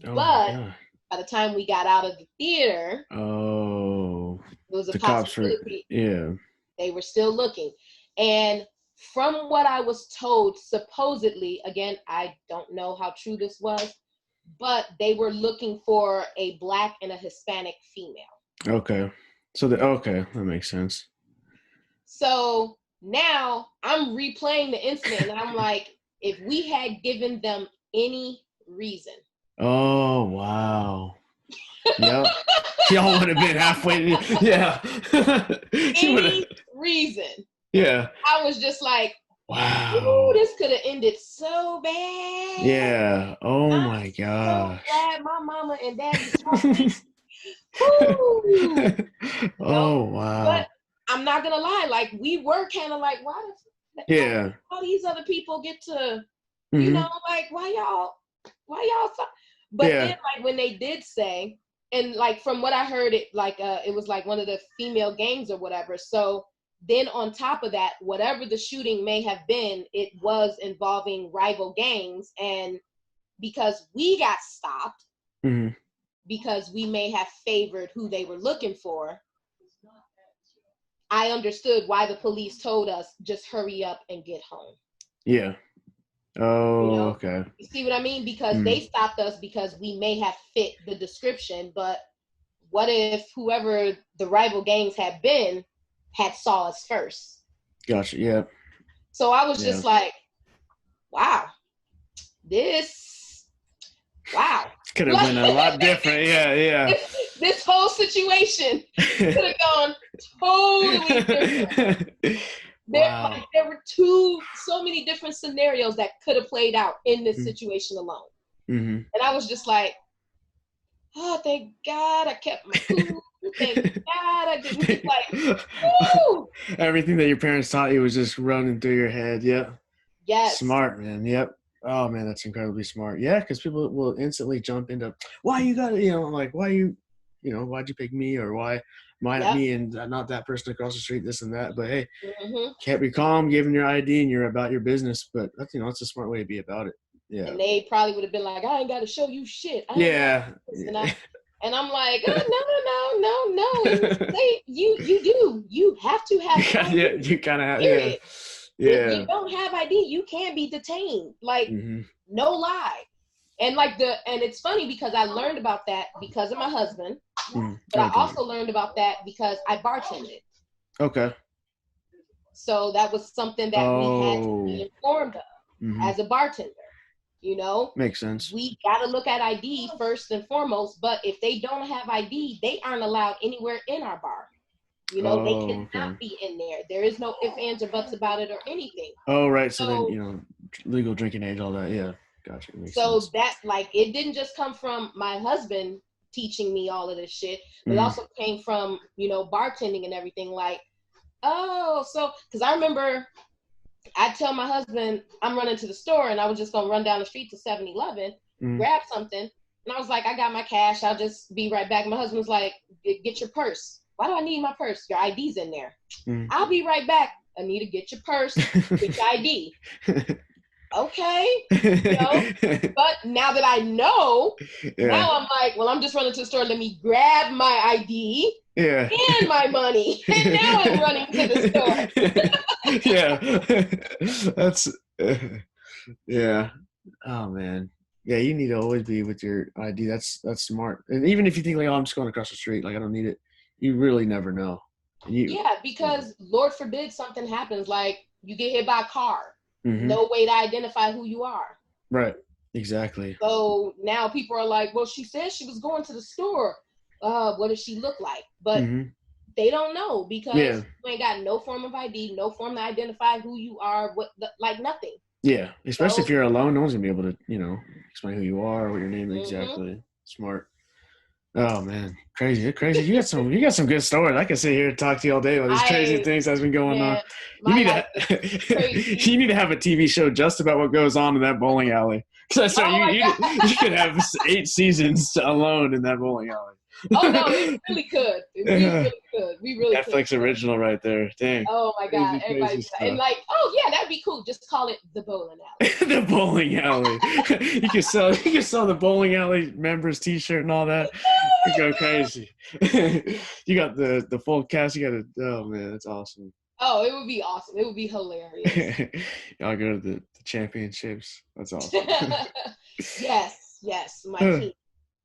But by the time we got out of the theater, it was a possibility. They were still looking. And from what I was told, supposedly, again, I don't know how true this was, but they were looking for a Black and a Hispanic female. Okay. So, that makes sense. So now I'm replaying the incident, and I'm like, if we had given them any reason. Oh, wow. Yep. Y'all would have been halfway. Yeah. Any reason. Yeah. I was just like, wow. Ooh, this could have ended so bad. Yeah. Oh my gosh. So glad my mama and daddy told me. Oh wow. But I'm not gonna lie, like we were kind of like, why does all these other people get to, you know, like why y'all but then like when they did say, and like from what I heard, it like it was like one of the female gangs or whatever, so then on top of that, whatever the shooting may have been, it was involving rival gangs. And because we got stopped, because we may have favored who they were looking for, I understood why the police told us, just hurry up and get home. Yeah. Oh, okay. You see what I mean? Because they stopped us because we may have fit the description, but what if whoever the rival gangs had been had saw us first? Gotcha, yeah. So I was just like, wow. Could have been a lot different, yeah. This whole situation could have gone totally different. There were so many different scenarios that could have played out in this situation alone. And I was just like, oh, thank God I kept my cool. Thank God I didn't woo! Everything that your parents taught you was just running through your head. Yeah. Yes. Smart, man. Yep. Oh man, that's incredibly smart. Yeah, because people will instantly jump into, why you got it, like, why'd you pick me, or why not me and not that person across the street, this and that. But hey, can't be calm, giving your ID and you're about your business. But that's, it's a smart way to be about it. Yeah. And they probably would have been like, I ain't got to show you shit. And I'm like, oh, no. You do. You have to have ID. Yeah, you kind of have. Period. Yeah. If you don't have ID, you can't be detained. Like, no lie. And it's funny because I learned about that because of my husband, but I also learned about that because I bartended. Okay. So that was something that we had to be informed of as a bartender. Makes sense. We got to look at ID first and foremost, but if they don't have ID, they aren't allowed anywhere in our bar. They cannot be in there. There is no ifs, ands, or buts about it or anything. Oh, right. So then, legal drinking age, all that. Yeah. Gotcha. So that, it didn't just come from my husband teaching me all of this shit. It also came from, bartending and everything. Because I remember I'd tell my husband, I'm running to the store, and I was just going to run down the street to 7-Eleven, grab something. And I was like, I got my cash. I'll just be right back. My husband was like, get your purse. Why do I need my purse? Your ID's in there. I'll be right back. Anita, get your purse, get your ID. Okay. But now that I know, now I'm like, well, I'm just running to the store. Let me grab my ID and my money. And now I'm running to the store. That's, yeah. Oh, man. Yeah, you need to always be with your ID. That's smart. And even if you think, I'm just going across the street, I don't need it. You really never know. Because Lord forbid something happens, like you get hit by a car. No way to identify who you are. Right. Exactly. So now people are like, well, she said she was going to the store. What does she look like? But they don't know because you ain't got no form of ID, no form to identify who you are, nothing. Yeah. Especially if you're alone, no one's gonna be able to, explain who you are, what your name is exactly. Smart. Oh man, crazy! You got some good stories. I can sit here and talk to you all day about these crazy things that's been going on. You need to have a TV show just about what goes on in that bowling alley. Because you could have 8 seasons alone in that bowling alley. Oh no, it really could. We really Netflix could. Original right there. Dang. Oh my God. Everybody and that'd be cool. Just call it the bowling alley. The bowling alley. You can sell the bowling alley members T-shirt and all that. You go crazy. You got the full cast. You got oh man, that's awesome. Oh, it would be awesome. It would be hilarious. Y'all go to the championships. That's awesome. Yes, my team.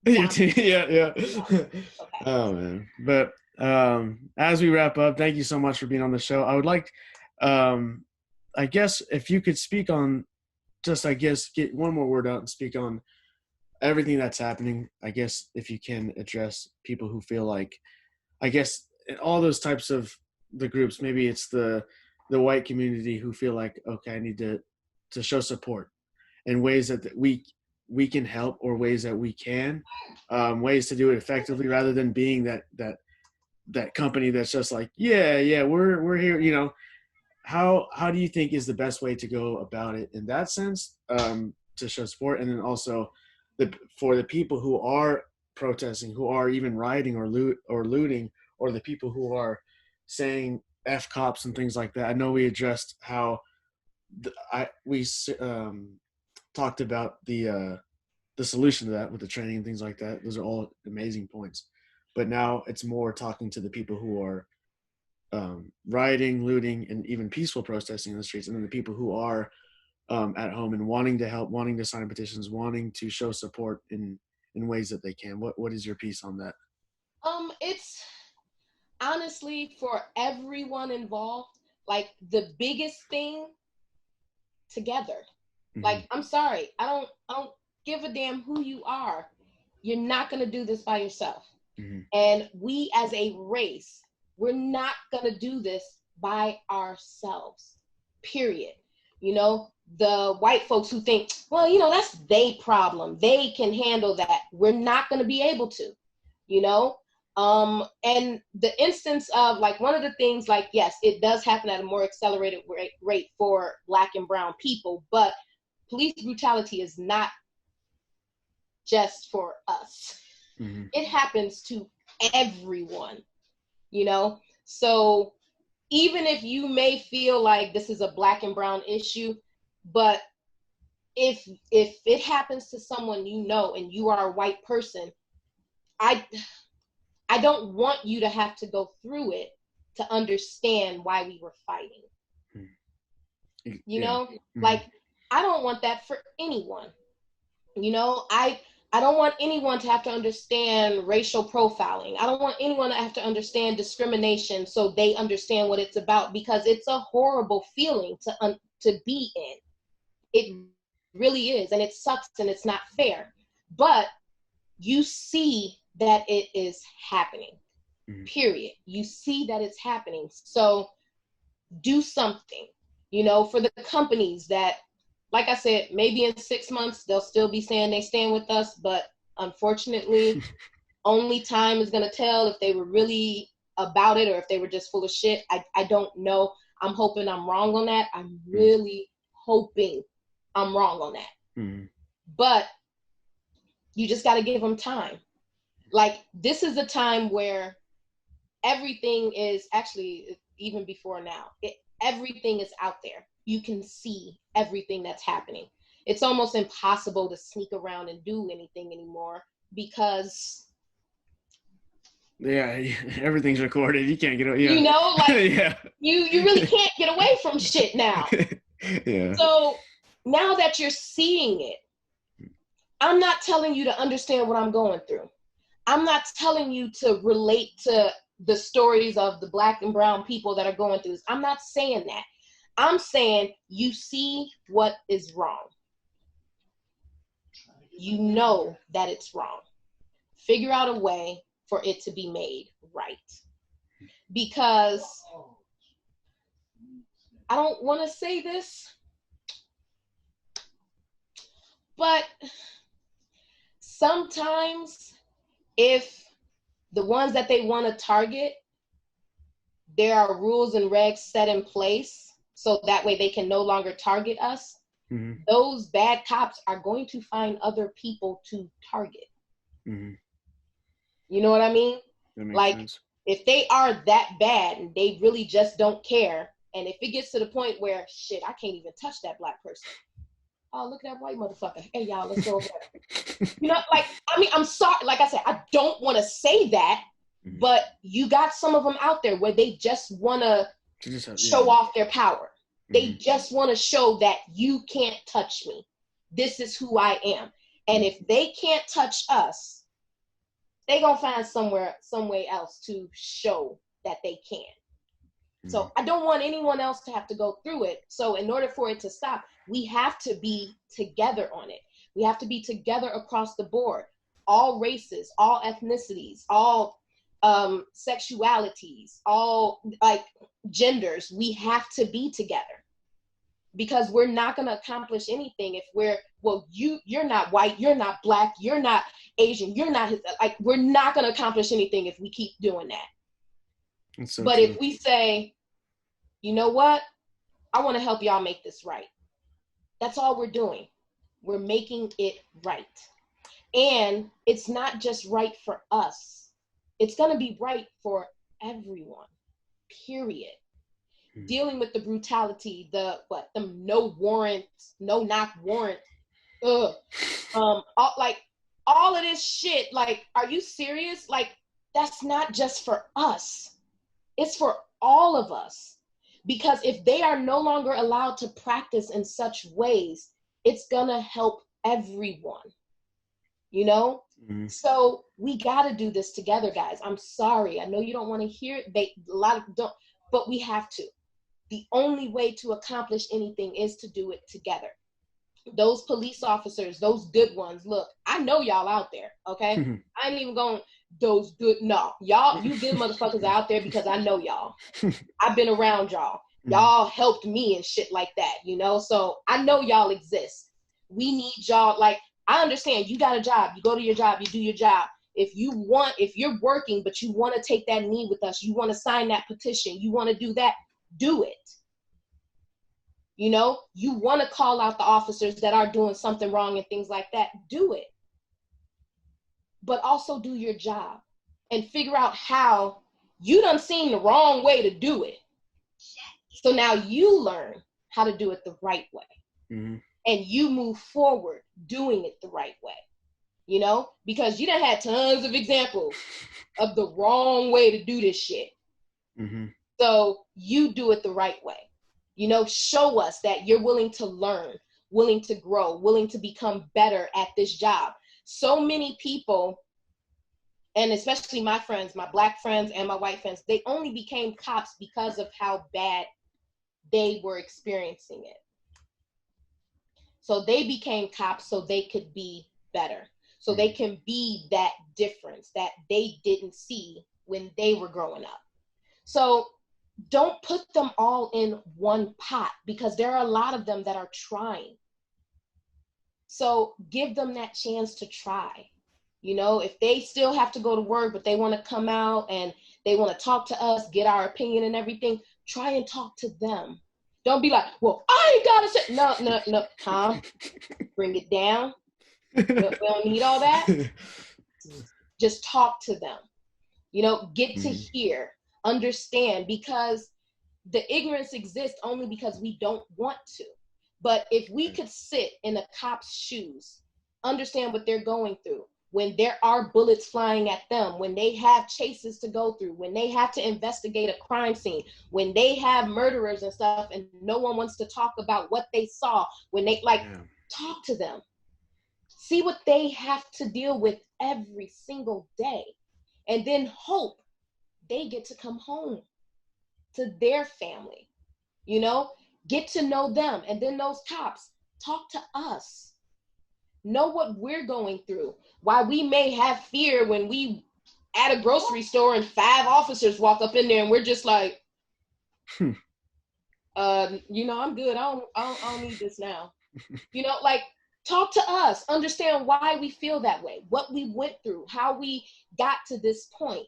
Yeah. Okay. Oh man. But as we wrap up, thank you so much for being on the show. I would like I guess if you could speak on get one more word out and speak on everything that's happening. I guess if you can address people who feel like, I guess all those types of the groups, maybe it's the white community who feel like, okay, I need to show support in ways that we can help, or ways that we can, ways to do it effectively, rather than being that company that's just like, we're here. How do you think is the best way to go about it in that sense, to show support? And then also for the people who are protesting, who are even rioting or looting, or the people who are saying F cops and things like that. I know we addressed how we talked about the solution to that with the training and things like that. Those are all amazing points. But now it's more talking to the people who are rioting, looting, and even peaceful protesting in the streets, and then the people who are at home and wanting to help, wanting to sign petitions, wanting to show support in ways that they can. What is your piece on that? It's honestly for everyone involved, like the biggest thing, together. Mm-hmm. Like, I'm sorry, I don't give a damn who you are. You're not gonna do this by yourself. Mm-hmm. And we as a race, we're not gonna do this by ourselves, period. You know, the white folks who think, well, you know, that's their problem, they can handle that. We're not gonna be able to, you know? And the instance of, like, one of the things, like, yes, it does happen at a more accelerated rate for Black and brown people, but police brutality is not just for us. Mm-hmm. It happens to everyone, you know? So even if you may feel like this is a Black and brown issue, but if it happens to someone you know and you are a white person, I don't want you to have to go through it to understand why we were fighting. You know, mm-hmm. Like, I don't want that for anyone. You know, I don't want anyone to have to understand racial profiling. I don't want anyone to have to understand discrimination so they understand what it's about, because it's a horrible feeling to be in. It really is, and it sucks, and it's not fair. But you see that it is happening, period. You see that it's happening. So do something, you know, for the companies that, like I said, maybe in 6 months, they'll still be saying they stand with us, but unfortunately, only time is going to tell if they were really about it or if they were just full of shit. I don't know. I'm hoping I'm wrong on that. I'm really hoping I'm wrong on that. Mm-hmm. But you just got to give them time. Like, this is a time where everything is actually, even before now, everything is out there. You can see everything that's happening. It's almost impossible to sneak around and do anything anymore because... Yeah, everything's recorded. You can't get away. Yeah. You know, like, yeah. you really can't get away from shit now. Yeah. So now that you're seeing it, I'm not telling you to understand what I'm going through. I'm not telling you to relate to the stories of the Black and brown people that are going through this. I'm not saying that. I'm saying you see what is wrong. You know that it's wrong. Figure out a way for it to be made right. Because I don't want to say this, but sometimes if the ones that they want to target, there are rules and regs set in place so that way they can no longer target us. Mm-hmm. Those bad cops are going to find other people to target. Mm-hmm. You know what I mean? Like, sense. If they are that bad and they really just don't care, and if it gets to the point where, shit, I can't even touch that Black person. Oh, look at that white motherfucker. Hey, y'all, let's go over there. You know, like, I mean, I'm sorry. Like I said, I don't want to say that, mm-hmm. but you got some of them out there where they just want to show off their power. Mm-hmm. They just want to show that you can't touch me. This is who I am. And if they can't touch us, they going to find some way else to show that they can. Mm-hmm. So I don't want anyone else to have to go through it. So in order for it to stop, we have to be together on it. We have to be together across the board. All races, all ethnicities, all sexualities, all like genders, we have to be together. Because we're not going to accomplish anything if you're not white, you're not Black, you're not Asian, you're not like, we're not going to accomplish anything if we keep doing that. So but true. If we say, you know what, I want to help y'all make this right. That's all we're doing. We're making it right. And it's not just right for us. It's going to be right for everyone, period. dealing with the brutality, the no warrant, no knock warrant, all of this shit. Like, are you serious? Like, that's not just for us. It's for all of us. Because if they are no longer allowed to practice in such ways, it's gonna help everyone, you know? Mm-hmm. So we gotta do this together, guys. I'm sorry. I know you don't want to hear it. A lot of don't, but we have to. The only way to accomplish anything is to do it together. Those police officers, those good ones, look, I know y'all out there, okay? Mm-hmm. I ain't even going, those good, no. Y'all, you good motherfuckers out there because I know y'all. I've been around y'all. Y'all helped me and shit like that, you know? So I know y'all exist. We need y'all. Like, I understand you got a job. You go to your job, you do your job. If you're working, but you want to take that knee with us, you want to sign that petition, you want to do that, do it. You know, you want to call out the officers that are doing something wrong and things like that, do it. But also do your job and figure out how you done seen the wrong way to do it. So now you learn how to do it the right way. Mm-hmm. And you move forward doing it the right way, you know, because you done had tons of examples of the wrong way to do this shit. Mm-hmm. So you do it the right way, you know, show us that you're willing to learn, willing to grow, willing to become better at this job. So many people, and especially my friends, my Black friends and my white friends, they only became cops because of how bad they were experiencing it. So they became cops so they could be better. So they can be that difference that they didn't see when they were growing up. So don't put them all in one pot because there are a lot of them that are trying. So give them that chance to try. You know, if they still have to go to work, but they want to come out and they want to talk to us, get our opinion and everything, try and talk to them. Don't be like, well, I ain't got to say, no, calm, bring it down. We don't need all that. Just talk to them. You know, get to hear, understand, because the ignorance exists only because we don't want to. But if we could sit in a cop's shoes, understand what they're going through, when there are bullets flying at them, when they have chases to go through, when they have to investigate a crime scene, when they have murderers and stuff and no one wants to talk about what they saw, when they talk to them. See what they have to deal with every single day. And then hope they get to come home to their family, you know, get to know them. And then those cops, talk to us. Know what we're going through. Why we may have fear when we at a grocery store and 5 officers walk up in there and we're just like, you know, I'm good. I don't need this now. You know, like, talk to us, understand why we feel that way, what we went through, how we got to this point.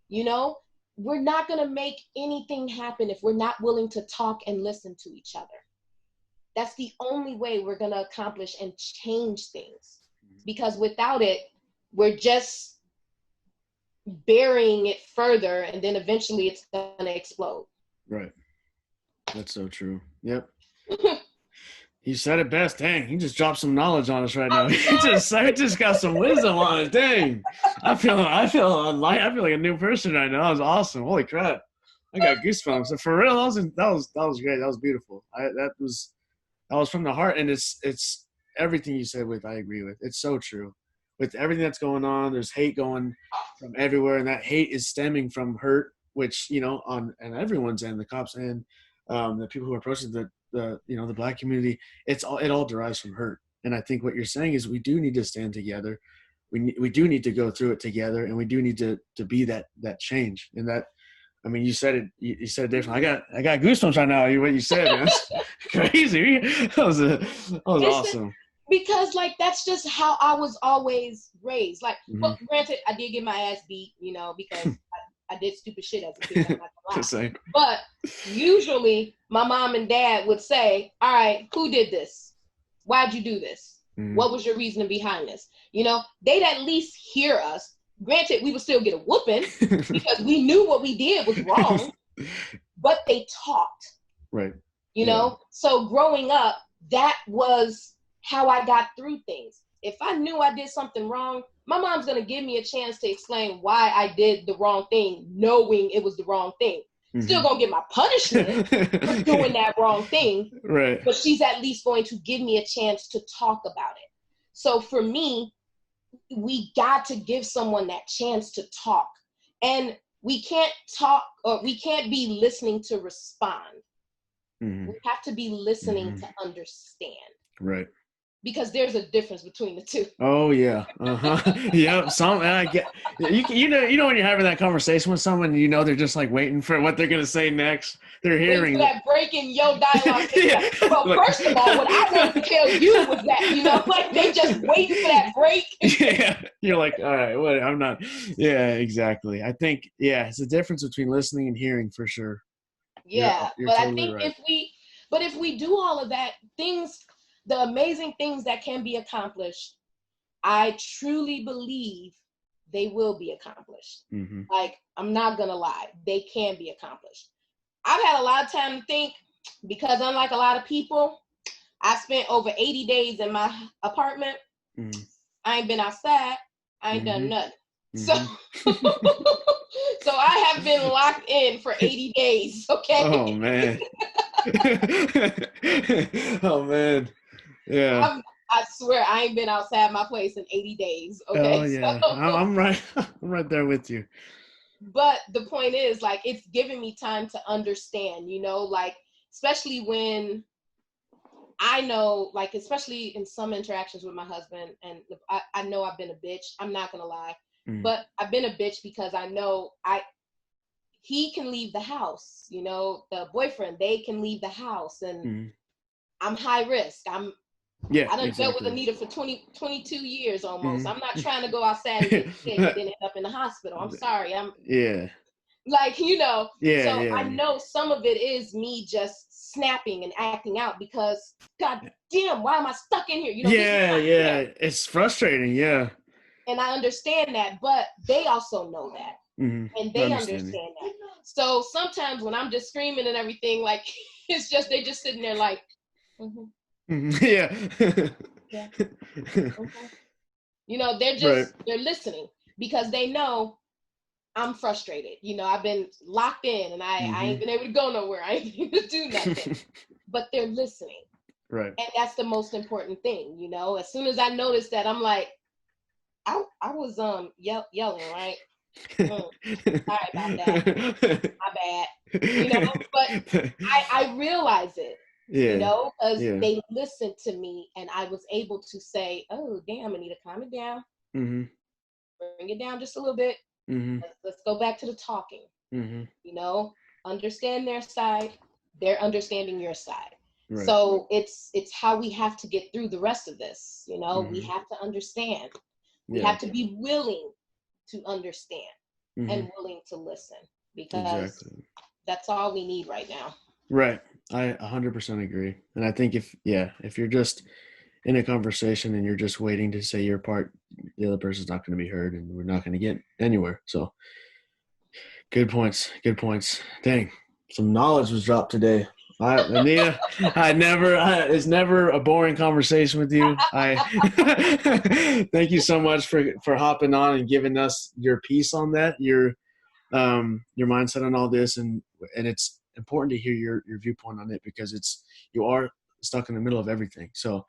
You know, we're not going to make anything happen if we're not willing to talk and listen to each other. That's the only way we're going to accomplish and change things. Because without it, we're just burying it further and then eventually it's going to explode. Right. That's so true. Yep. He said it best. Dang, he just dropped some knowledge on us right now. He just got some wisdom on us. Dang. I feel like a new person right now. That was awesome. Holy crap. I got goosebumps. So for real, that was great. That was beautiful. That was from the heart, and it's everything you said with, I agree with. It's so true. With everything that's going on, there's hate going from everywhere, and that hate is stemming from hurt, which, you know, on everyone's end, the cops and the people who are approaching the Black community, it all derives from hurt. And I think what you're saying is we do need to stand together. We do need to go through it together, and we do need to be that change. And that, I mean, you said it differently. I got goosebumps right now. What you said, man. That's crazy. That was awesome. Because, like, that's just how I was always raised. Like, well, granted, I did get my ass beat, you know, because I did stupid shit as a kid. I'm not gonna lie. But usually, my mom and dad would say, "All right, who did this? Why'd you do this? What was your reasoning behind this?" You know, they'd at least hear us. Granted, we would still get a whooping because we knew what we did was wrong. but they talked. Right. You know? So growing up, that was how I got through things. If I knew I did something wrong, my mom's going to give me a chance to explain why I did the wrong thing, knowing it was the wrong thing. Still going to get my punishment for doing that wrong thing. Right. But she's at least going to give me a chance to talk about it. So for me, we got to give someone that chance to talk. And we can't talk, or we can't be listening to respond. We have to be listening to understand. Right. Because there's a difference between the two. Oh yeah. Yeah. I get you know when you're having that conversation with someone, you know they're just like waiting for what they're gonna say next. They're hearing that break in your dialogue. Well, first of all, what I wanted to tell you was that, you know, like they just waiting for that break. Yeah. You're like, all right, what? I'm not. Yeah, exactly. I think it's the difference between listening and hearing for sure. Yeah, you're but totally I think right. if we do all of that, the amazing things that can be accomplished, I truly believe they will be accomplished. Like, I'm not gonna lie, they can be accomplished. I've had a lot of time to think, because unlike a lot of people, I spent over 80 days in my apartment. I ain't been outside. I ain't done nothing. So, so I have been locked in for 80 days. Okay. Oh man. Oh man. Yeah. I swear I ain't been outside my place in 80 days. Okay. Oh yeah. So, I'm right. I'm right there with you. But the point is, like, it's giving me time to understand, you know, like, especially when I know, like, especially in some interactions with my husband, and I know I've been a bitch. I'm not gonna lie, but I've been a bitch because I know he can leave the house, you know, the boyfriend, they can leave the house, and I'm high risk. I done dealt with Anita for 22 years almost. I'm not trying to go outside and get sick and then end up in the hospital. I'm sorry. Like, you know, I know some of it is me just snapping and acting out because, God damn, why am I stuck in here? You know, it's frustrating. Yeah. And I understand that, but they also know that. And they understand that. So sometimes when I'm just screaming and everything, like, it's just, they just sitting there like, yeah. You know, they're just, they're listening because they know I'm frustrated. You know, I've been locked in and I ain't been able to go nowhere. I ain't been able to do nothing, but they're listening. Right. And that's the most important thing. You know, as soon as I noticed that, I'm like, I was yelling, right? Sorry about that. My bad. You know, but I realize it. You know, because they listened to me and I was able to say, oh, damn, Anita, calm it down. Bring it down just a little bit. Let's go back to the talking. You know, understand their side. They're understanding your side. Right. So it's how we have to get through the rest of this. You know, we have to understand. We have to be willing to understand and willing to listen because that's all we need right now. Right. I 100% agree. And I think if you're just in a conversation and you're just waiting to say your part, the other person's not going to be heard and we're not going to get anywhere. So good points. Good points. Dang. Some knowledge was dropped today. Anita, it's never a boring conversation with you. Thank you so much for hopping on and giving us your piece on that, your mindset on all this. And it's important to hear your viewpoint on it because you are stuck in the middle of everything. So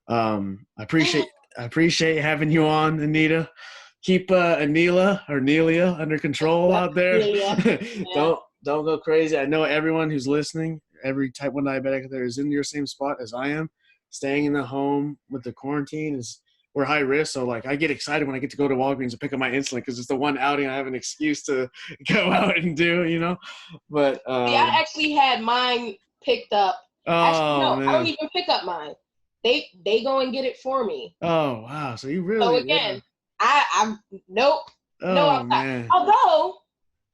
I appreciate having you on, Anita. Keep Nelia under control out there. Don't go crazy. I know everyone who's listening, every type 1 diabetic out there is in your same spot as I am. Staying in the home with the quarantine we're high risk. So like I get excited when I get to go to Walgreens and pick up my insulin because it's the one outing I have an excuse to go out and do, you know. But I actually had mine picked up. Man. I don't even pick up mine. They go and get it for me. Oh wow. So you really So again, I'm nope. Oh, no, I'm man. not.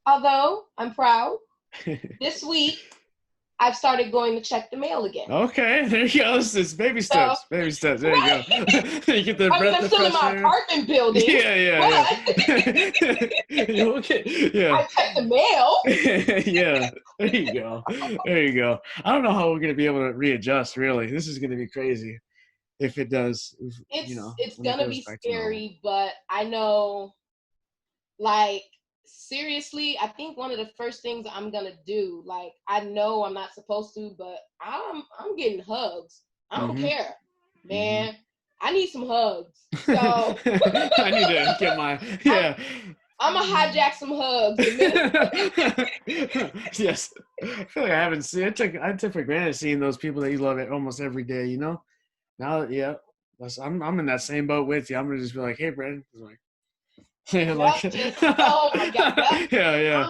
Although I'm proud, this week I've started going to check the mail again. Okay, there you go. This is baby steps. Baby steps. There you go. You get the breath I'm of still in fresh my air. apartment building. Yeah. Yeah. I check the mail. Yeah. There you go. There you go. I don't know how we're gonna be able to readjust. Really, this is gonna be crazy if it does. It's gonna be scary, but I know, like, seriously, I think one of the first things I'm gonna do, like, I know I'm not supposed to, but I'm getting hugs. I don't care, man. I need some hugs. So I need to get my I'm gonna hijack some hugs. Yes, I feel like I haven't seen. I took for granted seeing those people that you love almost every day. You know, now I'm in that same boat with you. I'm gonna just be like, hey, Brandon. Like, oh my God. Yeah.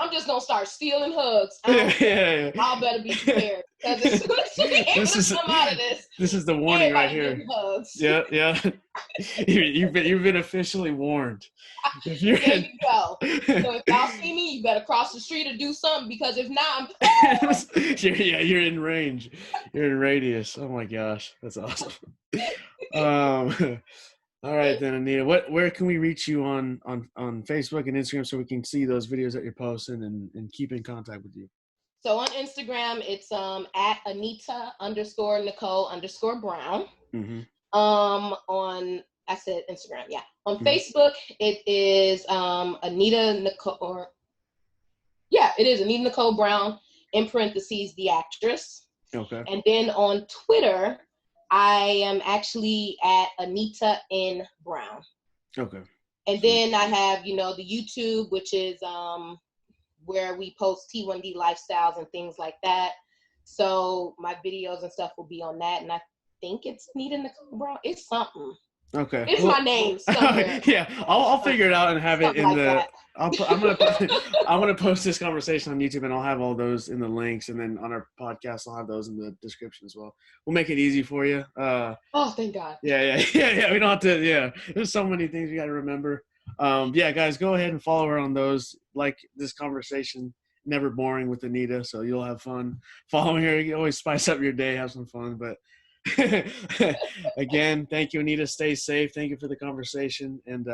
I'm just gonna start stealing hugs. Yeah. I better be prepared because as soon as we able to come out of this, this is the warning right here. Hugs. Yeah. You've been officially warned. There you go. So if y'all see me, you better cross the street or do something, because if not, you're in range. You're in radius. Oh my gosh, that's awesome. All right then, Anita. Where can we reach you on Facebook and Instagram so we can see those videos that you're posting and keep in contact with you? So on Instagram, it's at Anita_Nicole_Brown. On I said Instagram, yeah. On Facebook, it is Anita Nicole, it is Anita Nicole Brown, in parentheses, the actress. Okay. And then on Twitter, I am actually at Anita N. Brown. Okay. And then I have, the YouTube, which is where we post T1D lifestyles and things like that. So my videos and stuff will be on that. And I think it's Anita Nicole Brown. It's something. Okay. It's my name somewhere. Yeah, I'll figure it out and have it in like I'm gonna post this conversation on YouTube, and I'll have all those in the links, and then on our podcast I'll have those in the description as well. We'll make it easy for you. Oh, thank God. Yeah. We don't have to. Yeah, there's so many things you got to remember. Guys, go ahead and follow her on those. Like this conversation, never boring with Anita, so you'll have fun following her. You always spice up your day, have some fun, but. Again, thank you, Anita. Stay safe. Thank you for the conversation, and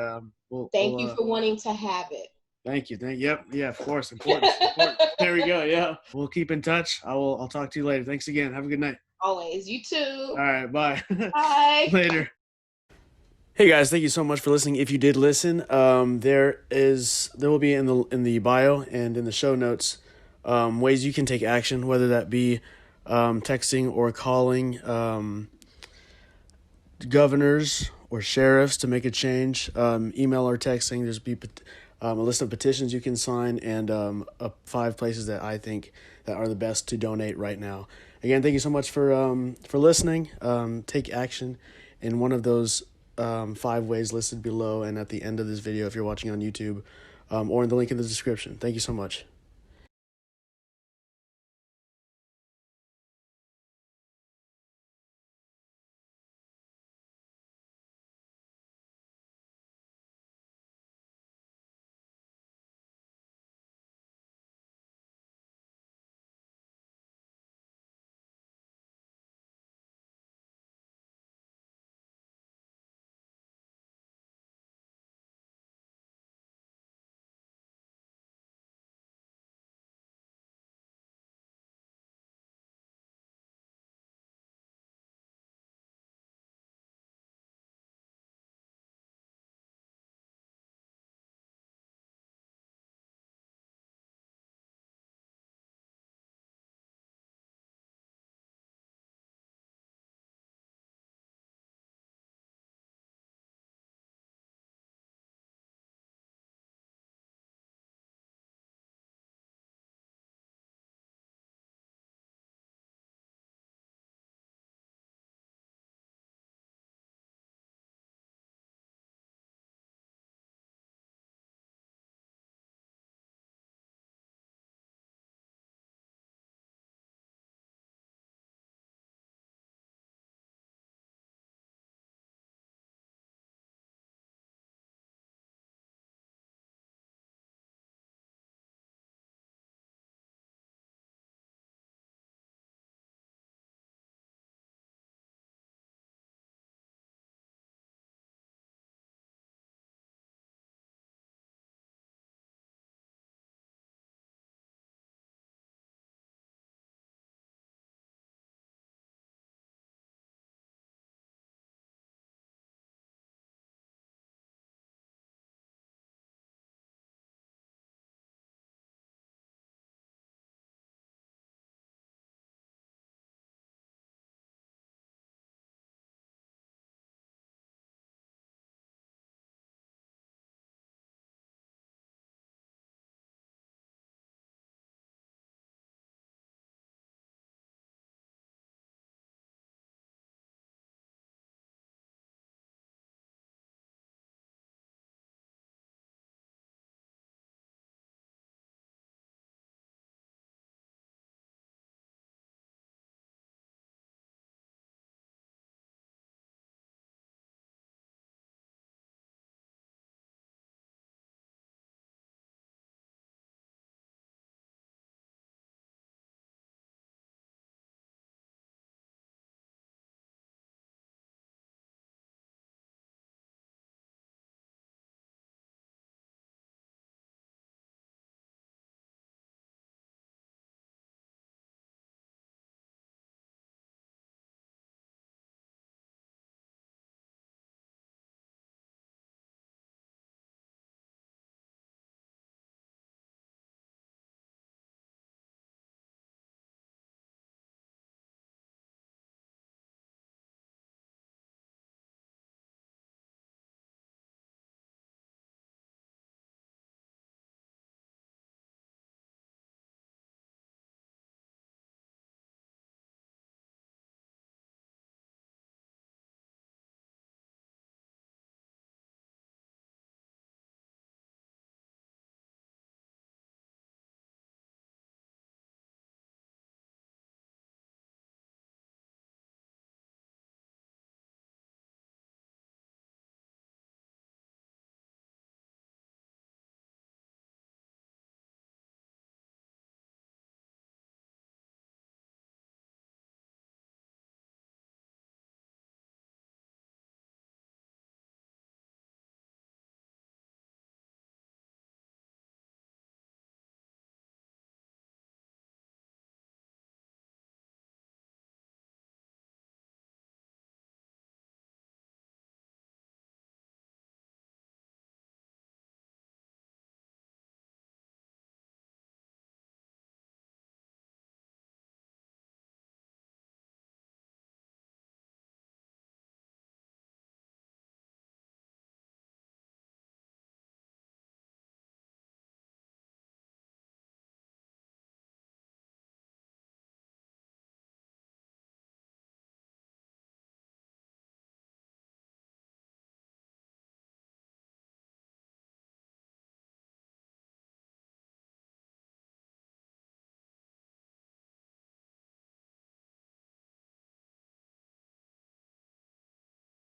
thank you for wanting to have it. Thank you. Yep. Yeah. Of course. Important. There we go. Yeah. We'll keep in touch. I'll talk to you later. Thanks again. Have a good night. Always. You too. All right. Bye. Bye. Later. Hey guys, thank you so much for listening. If you did listen, there will be in the bio and in the show notes ways you can take action, whether that be texting or calling governors or sheriffs to make a change, email or texting. There's a list of petitions you can sign, and 5 places that I think that are the best to donate right now. Again, thank you so much for listening. Take action in one of those 5 ways listed below and at the end of this video if you're watching on YouTube, or in the link in the description. Thank you so much.